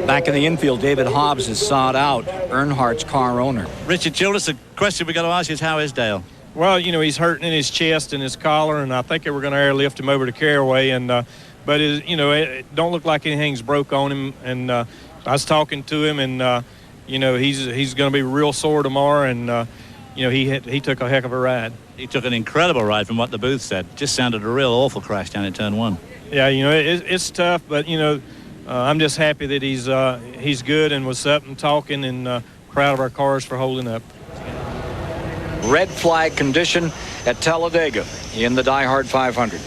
Back in the infield, David Hobbs is sought out, Earnhardt's car owner. Richard Childress, the question we got to ask is, how is Dale? Well, you know, he's hurting in his chest and his collar, and I think they were going to airlift him over to Caraway. And but it don't look like anything's broke on him. And I was talking to him, and you know, he's going to be real sore tomorrow. And you know, he took a heck of a ride. He took an incredible ride, from what the booth said. Just sounded a real awful crash down in turn one. Yeah, you know, it's tough, but you know, I'm just happy that he's good and was up and talking, and proud of our cars for holding up. Red flag condition at Talladega in the Die Hard 500.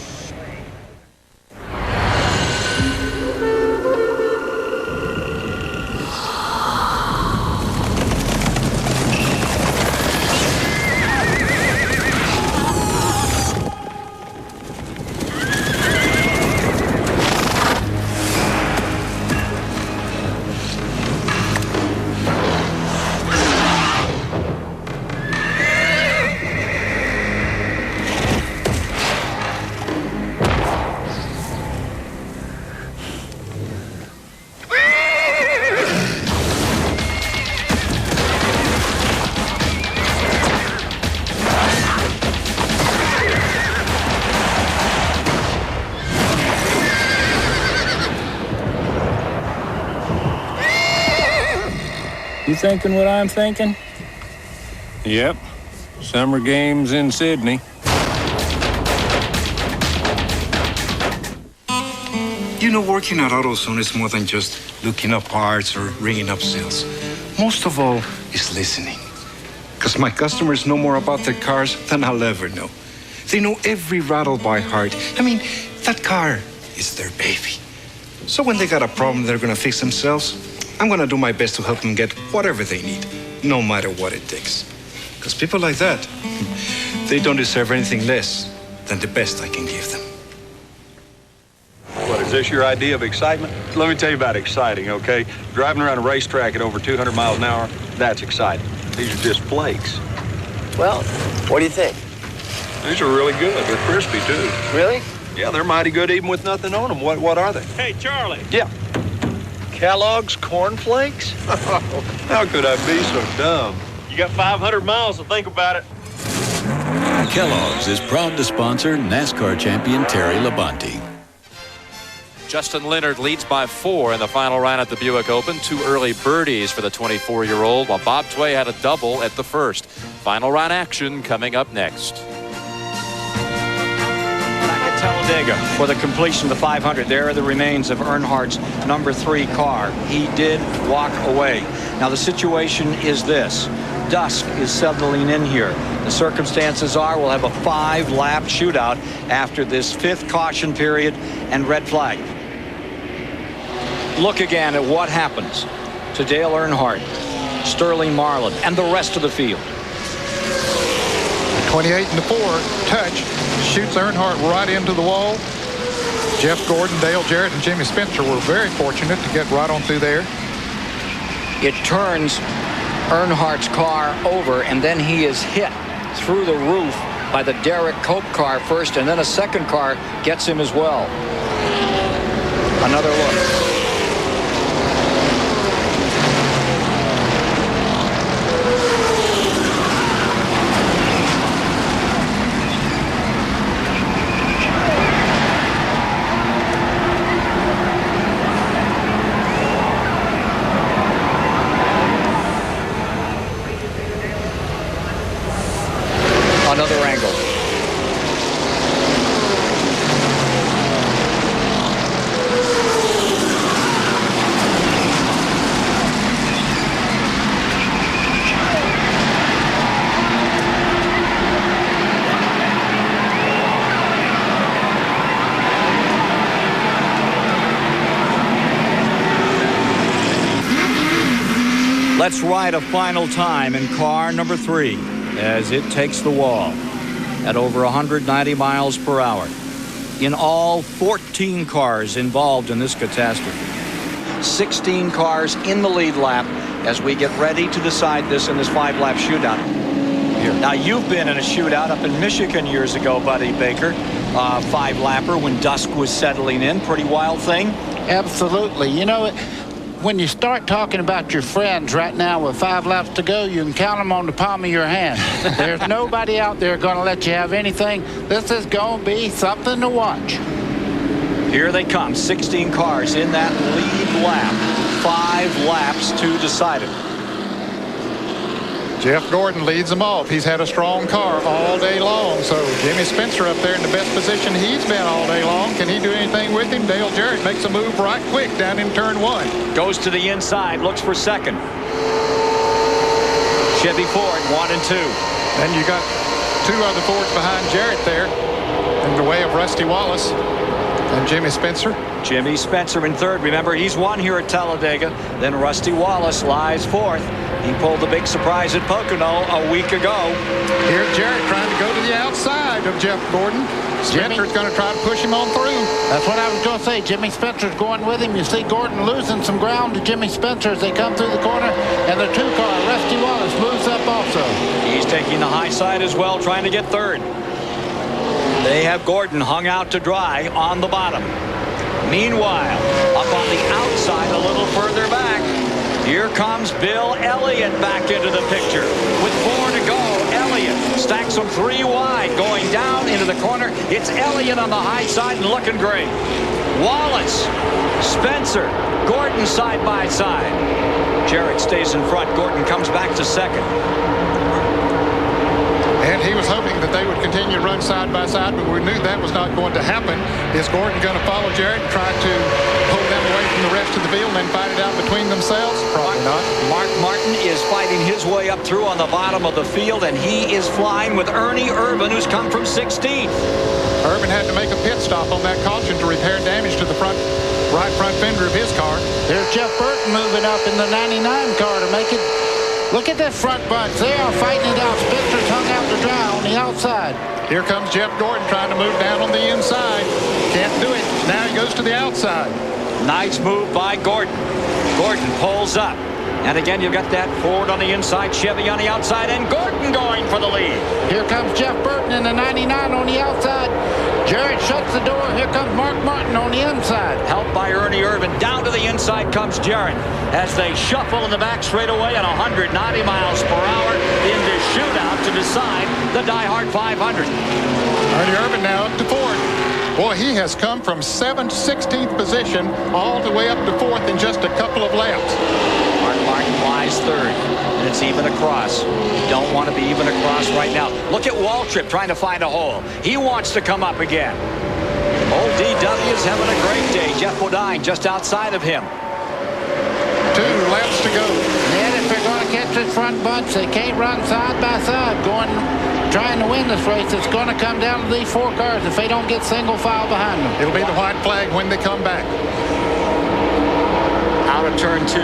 You thinking what I'm thinking? Yep. Summer games in Sydney. You know, working at AutoZone is more than just looking up parts or ringing up sales. Most of all is listening. Because my customers know more about their cars than I'll ever know. They know every rattle by heart. I mean, that car is their baby. So when they got a problem they're going to fix themselves, I'm going to do my best to help them get whatever they need, no matter what it takes. Because people like that, they don't deserve anything less than the best I can give them. What, is this your idea of excitement? Let me tell you about exciting, okay? Driving around a racetrack at over 200 miles an hour, that's exciting. These are just flakes. Well, what do you think? These are really good. They're crispy, too. Really? Yeah, they're mighty good even with nothing on them. What are they? Hey, Charlie. Yeah. Kellogg's Corn Flakes? How could I be so dumb? You got 500 miles to think about it. Kellogg's is proud to sponsor NASCAR champion Terry Labonte. Justin Leonard leads by 4 in the final round at the Buick Open. 2 early birdies for the 24-year-old, while Bob Tway had a double at the first. Final round action coming up next. Back at Talladega for the completion of the 500. There are the remains of Earnhardt's number 3 car. He did walk away. Now the situation is this. Dusk is settling in here. The circumstances are we'll have a 5-lap shootout after this 5th caution period and red flag. Look again at what happens to Dale Earnhardt, Sterling Marlin, and the rest of the field. 28 and the 4 touch shoots Earnhardt right into the wall. Jeff Gordon, Dale Jarrett, and Jimmy Spencer were very fortunate to get right on through there. It turns Earnhardt's car over, and then he is hit through the roof by the Derek Cope car first, and then a second car gets him as well. Another look. Another angle. Let's ride a final time in car number 3 as it takes the wall at over 190 miles per hour. In all, 14 cars involved in this catastrophe. 16 cars in the lead lap as we get ready to decide this in this 5-lap shootout. Here. Now, you've been in a shootout up in Michigan years ago, Buddy Baker. 5-lapper when dusk was settling in. Pretty wild thing. Absolutely. You know, when you start talking about your friends right now with 5 laps to go, you can count them on the palm of your hand. There's nobody out there going to let you have anything. This is going to be something to watch. Here they come, 16 cars in that lead lap. 5 laps to decide it. Jeff Gordon leads them off. He's had a strong car all day long. So Jimmy Spencer up there in the best position he's been all day long. Can he do anything with him? Dale Jarrett makes a move right quick down in turn 1. Goes to the inside, looks for second. Chevy Ford, 1 and 2. And you got 2 other Fords behind Jarrett there in the way of Rusty Wallace and Jimmy Spencer. Jimmy Spencer in third. Remember, he's won here at Talladega. Then Rusty Wallace lies fourth. He pulled the big surprise at Pocono a week ago. Here's Jarrett trying to go to the outside of Jeff Gordon. Spencer's going to try to push him on through. That's what I was going to say. Jimmy Spencer's going with him. You see Gordon losing some ground to Jimmy Spencer as they come through the corner. And the 2-car, Rusty Wallace, moves up also. He's taking the high side as well, trying to get third. They have Gordon hung out to dry on the bottom. Meanwhile, up on the outside a little further back, here comes Bill Elliott back into the picture. With 4 to go, Elliott stacks them 3 wide, going down into the corner. It's Elliott on the high side and looking great. Wallace, Spencer, Gordon side by side. Jarrett stays in front. Gordon comes back to second. And he was hoping that they would continue to run side by side, but we knew that was not going to happen. Is Gordon going to follow Jarrett and try to pull them away from the rest of the field and then fight it out between themselves? Probably not. Mark Martin is fighting his way up through on the bottom of the field, and he is flying with Ernie Irvan, who's come from 16th. Irvan had to make a pit stop on that caution to repair damage to the right front fender of his car. There's Jeff Burton moving up in the 99 car to make it. Look at that front bunch. They are fighting it out. Spencer's hung out to dry on the outside. Here comes Jeff Gordon trying to move down on the inside. Can't do it. Now he goes to the outside. Nice move by Gordon. Gordon pulls up. And again, you've got that Ford on the inside, Chevy on the outside, and Gordon going for the lead. Here comes Jeff Burton in the 99 on the outside. Jarrett shuts the door. Here comes Mark Martin on the inside. Helped by Ernie Irvan. Down to the inside comes Jarrett as they shuffle in the back straightaway at 190 miles per hour into shootout to decide the Die Hard 500. Ernie Irvan now up to fourth. Boy, he has come from 7th, 16th position all the way up to fourth in just a couple of laps. Mark Martin flies third, and it's even across. You don't want to be even across right now. Look at Waltrip trying to find a hole. He wants to come up again. Old DW is having a great day. Jeff Bodine just outside of him. 2 laps to go. And if they're going to catch this front bunch, they can't run side by side trying to win this race. It's going to come down to these 4 cars if they don't get single file behind them. It'll be the white flag when they come back. Out of turn 2.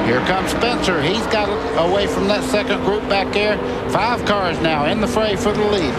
Here comes Spencer. He's got away from that second group back there. 5 cars now in the fray for the lead.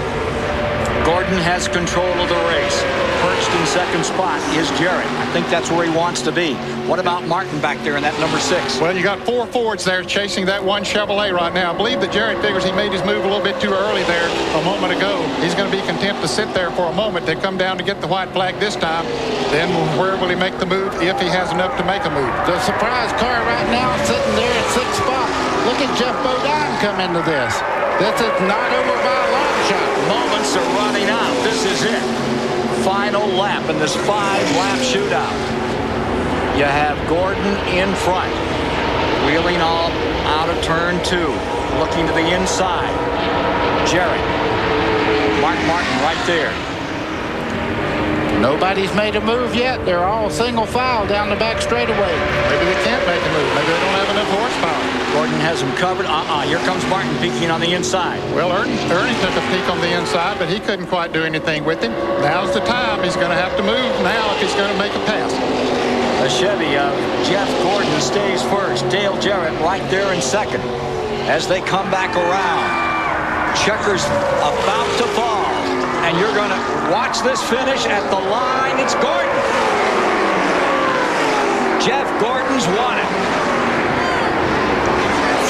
Gordon has control of the race. Perched in second spot is Jarrett. I think that's where he wants to be. What about Martin back there in that number 6? Well, you got 4 Fords there chasing that one Chevrolet right now. I believe that Jarrett figures he made his move a little bit too early there a moment ago. He's going to be content to sit there for a moment to come down to get the white flag this time. Then where will he make the move if he has enough to make a move? The surprise car right now sitting there at 6th spot. Look at Jeff Bodine come into this. This is not over by a long shot. Moments are running out. This is it. Final lap in this 5-lap shootout. You have Gordon in front, wheeling all out of turn 2, looking to the inside. Jarrett, Mark Martin right there. Nobody's made a move yet. They're all single file down the back straightaway. Maybe they can't make a move. Maybe they don't have enough horsepower. Gordon has him covered. Here comes Martin peeking on the inside. Well, Ernie took a peek on the inside, but he couldn't quite do anything with him. Now's the time. He's going to have to move now if he's going to make a pass. The Chevy of Jeff Gordon stays first. Dale Jarrett right there in second. As they come back around, Checker's about to fall. And you're going to watch this finish at the line. It's Gordon. Jeff Gordon's won it.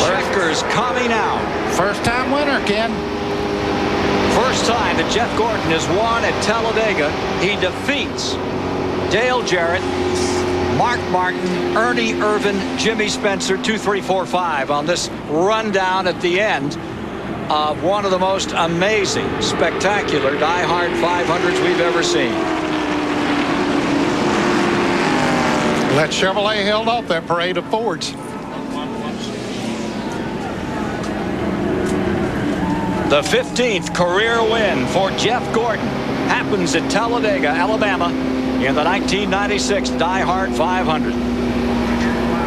Checker's coming out. First time winner, Ken. First time that Jeff Gordon has won at Talladega. He defeats Dale Jarrett, Mark Martin, Ernie Irvan, Jimmy Spencer, 2, 3, 4, 5 on this rundown at the end of one of the most amazing, spectacular Die Hard 500s we've ever seen. That Chevrolet held off that parade of Fords. The 15th career win for Jeff Gordon happens at Talladega, Alabama in the 1996 Die Hard 500.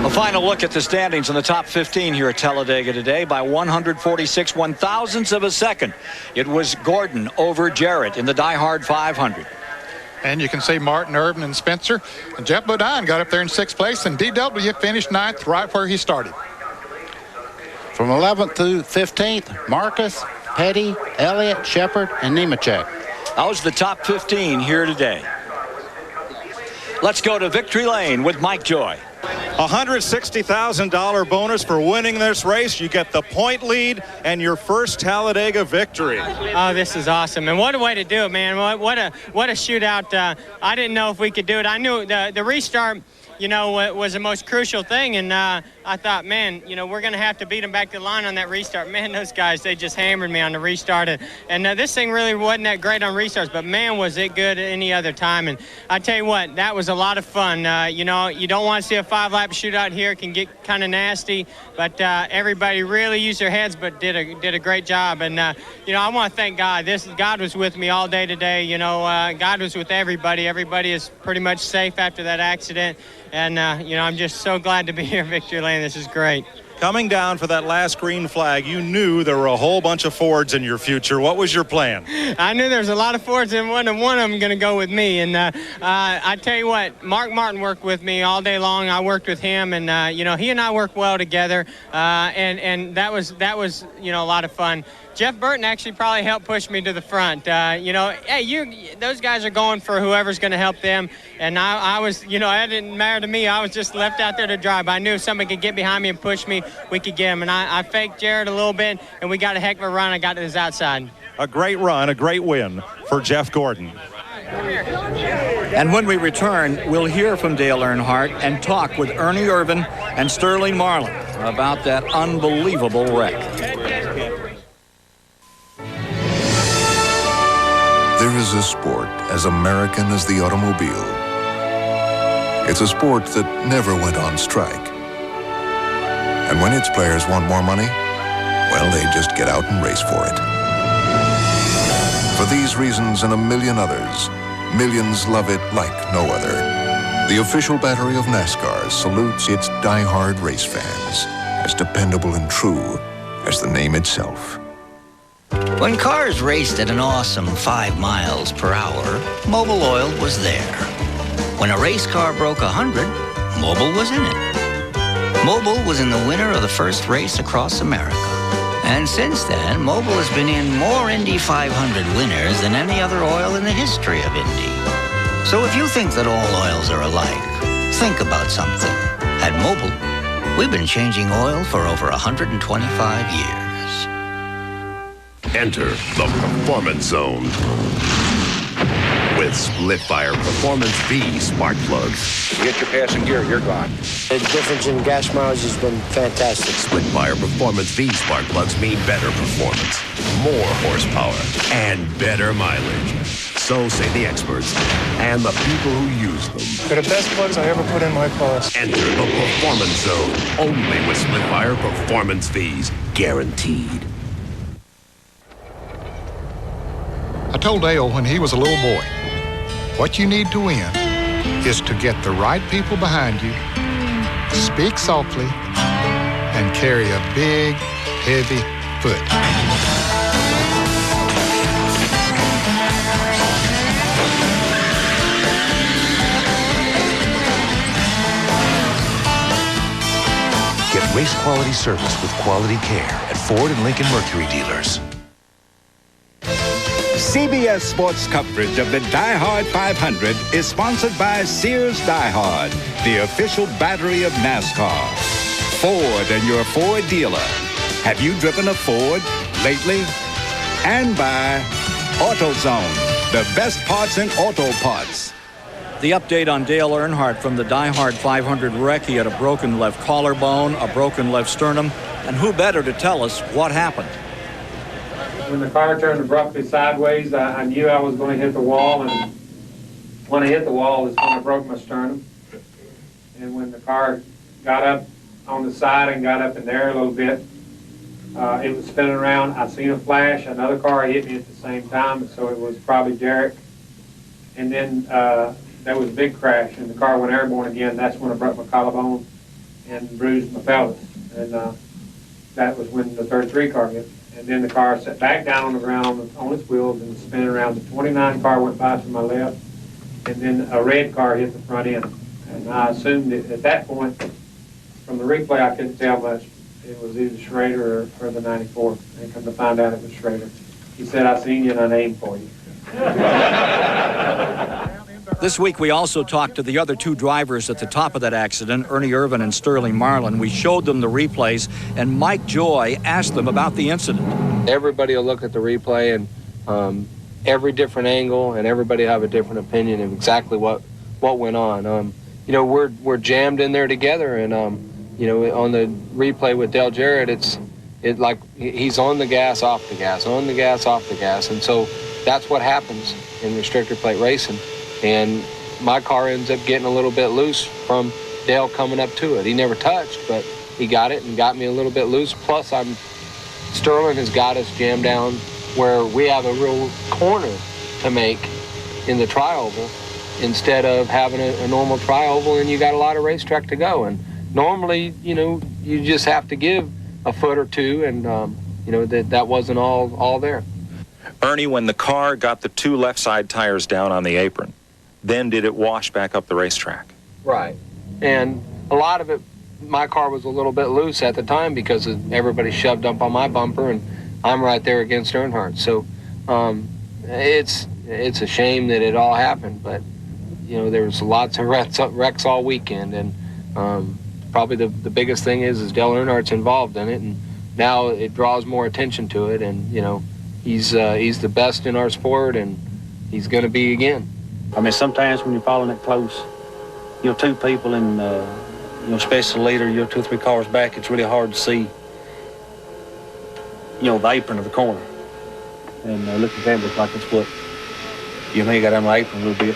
A final look at the standings in the top 15 here at Talladega today. By 146 1/1000ths of a second, it was Gordon over Jarrett in the Die Hard 500. And you can see Martin, Irvan, and Spencer. And Jeff Bodine got up there in 6th place, and DW finished 9th right where he started. From 11th to 15th, Marcus, Petty, Elliott, Shepard, and Nemechek. Those are the top 15 here today. Let's go to Victory Lane with Mike Joy. $160,000 bonus for winning this race. You get the point lead and your first Talladega victory. Oh, this is awesome. And what a way to do it, man. What a shootout. I didn't know if we could do it. I knew the restart, you know, was the most crucial thing. And I thought, man, you know, we're going to have to beat them back to the line on that restart. Man, those guys, they just hammered me on the restart. And this thing really wasn't that great on restarts, but man, was it good any other time. And I tell you what, that was a lot of fun. You know, you don't want to see a 5-lap shootout here. It can get kind of nasty, but everybody really used their heads, but did a great job. And, you know, I want to thank God. God was with me all day today. You know, God was with everybody. Everybody is pretty much safe after that accident. And, you know, I'm just so glad to be here in Victory Lane. This is great. Coming down for that last green flag, you knew there were a whole bunch of Fords in your future. What was your plan? I knew there was a lot of Fords, and one of them going to go with me. And I tell you what, Mark Martin worked with me all day long. I worked with him, and you know, he and I worked well together. And that was you know, a lot of fun. Jeff Burton actually probably helped push me to the front. You know, hey, those guys are going for whoever's going to help them. And I was, you know, that didn't matter to me. I was just left out there to drive. I knew if somebody could get behind me and push me, we could get him. And I faked Jared a little bit, and we got a heck of a run. I got to his outside. A great run, a great win for Jeff Gordon. And when we return, we'll hear from Dale Earnhardt and talk with Ernie Irvan and Sterling Marlin about that unbelievable wreck. There is a sport as American as the automobile. It's a sport that never went on strike. And when its players want more money, well, they just get out and race for it. For these reasons and a million others, millions love it like no other. The official battery of NASCAR salutes its die-hard race fans, as dependable and true as the name itself. When cars raced at an awesome 5 miles per hour, Mobil Oil was there. When a race car broke 100, Mobil was in it. Mobil was in the winner of the first race across America. And since then, Mobil has been in more Indy 500 winners than any other oil in the history of Indy. So if you think that all oils are alike, think about something. At Mobil, we've been changing oil for over 125 years. Enter the Performance Zone with split-fire Performance V spark plugs. You get your passing gear, you're gone. The difference in gas mileage has been fantastic. Split-fire Performance V spark plugs mean better performance, more horsepower, and better mileage. So say the experts and the people who use them. They're the best plugs I ever put in my car. Enter the Performance Zone, only with split-fire Performance Vs, guaranteed. I told Dale when he was a little boy, what you need to win is to get the right people behind you, speak softly, and carry a big, heavy foot. Get race quality service with quality care at Ford and Lincoln Mercury dealers. CBS Sports coverage of the Die Hard 500 is sponsored by Sears Die Hard, the official battery of NASCAR. Ford and your Ford dealer. Have you driven a Ford lately? And by AutoZone, the best parts in auto parts. The update on Dale Earnhardt from the Die Hard 500 wreck. He had a broken left collarbone, a broken left sternum, and who better to tell us what happened? When the car turned abruptly sideways, I knew I was going to hit the wall, and when I hit the wall is when I broke my sternum. And when the car got up on the side and got up in the air a little bit, it was spinning around. I seen a flash. Another car hit me at the same time, so it was probably Derek. And then there was a big crash, and the car went airborne again. That's when I broke my collarbone and bruised my pelvis. And that was when the 33 car hit. And then the car sat back down on the ground on its wheels and spinning around. The 29 car went by to my left, and then a red car hit the front end. And I assumed that at that point, from the replay, I couldn't tell much. It was either Schrader or the 94. And come to find out it was Schrader. He said, "I seen you and I named for you." This week, we also talked to the other two drivers at the top of that accident, Ernie Irvan and Sterling Marlin. We showed them the replays, and Mike Joy asked them about the incident. Everybody will look at the replay and every different angle, and everybody have a different opinion of exactly what went on. you know, we're jammed in there together. And, you know, on the replay with Dale Jarrett, it's like he's on the gas, off the gas, on the gas, off the gas. And so that's what happens in restrictor plate racing. And my car ends up getting a little bit loose from Dale coming up to it. He never touched, but he got it and got me a little bit loose. Plus, Sterling has got us jammed down where we have a real corner to make in the tri-oval instead of having a normal tri-oval, and you got a lot of racetrack to go. And normally, you know, you just have to give a foot or two, and you know, that wasn't all there. Ernie, when the car got the 2 left side tires down on the apron, then did it wash back up the racetrack? Right. And a lot of it, my car was a little bit loose at the time because everybody shoved up on my bumper, and I'm right there against Earnhardt. So it's a shame that it all happened, but you know, there was lots of wrecks all weekend, and probably the biggest thing is Dale Earnhardt's involved in it, and now it draws more attention to it, and you know, he's the best in our sport, and he's going to be again. I mean, sometimes when you're following it close, you know, 2 people and you know, especially the leader, you're 2 or 3 cars back, it's really hard to see, you know, the apron of the corner. And looking at that, looks like it's what, you know, he got on my apron a little bit,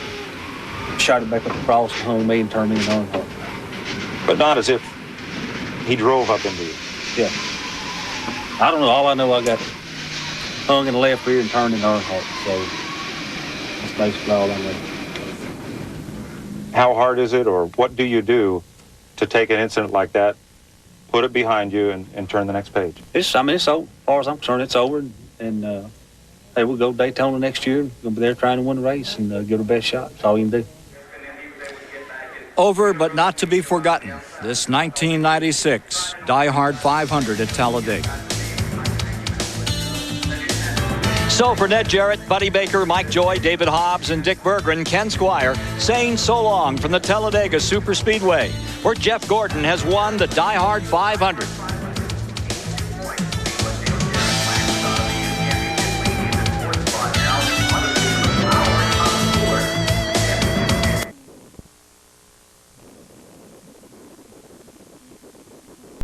shot it back up across and hung me and turned me in Earnhardt. But not as if he drove up into you. Yeah. I don't know. All I know, I got hung in the left rear and turned in Earnhardt. So that's basically all I know. How hard is it, or what do you do to take an incident like that, put it behind you, and turn the next page? I mean, it's over. As far as I'm concerned, it's over. And hey, we'll go to Daytona next year. We'll be there trying to win the race and give it the best shot. That's all you can do. Over but not to be forgotten, this 1996 Die Hard 500 at Talladega. So for Ned Jarrett, Buddy Baker, Mike Joy, David Hobbs, and Dick Berggren, Ken Squire saying so long from the Talladega Superspeedway, where Jeff Gordon has won the Die Hard 500.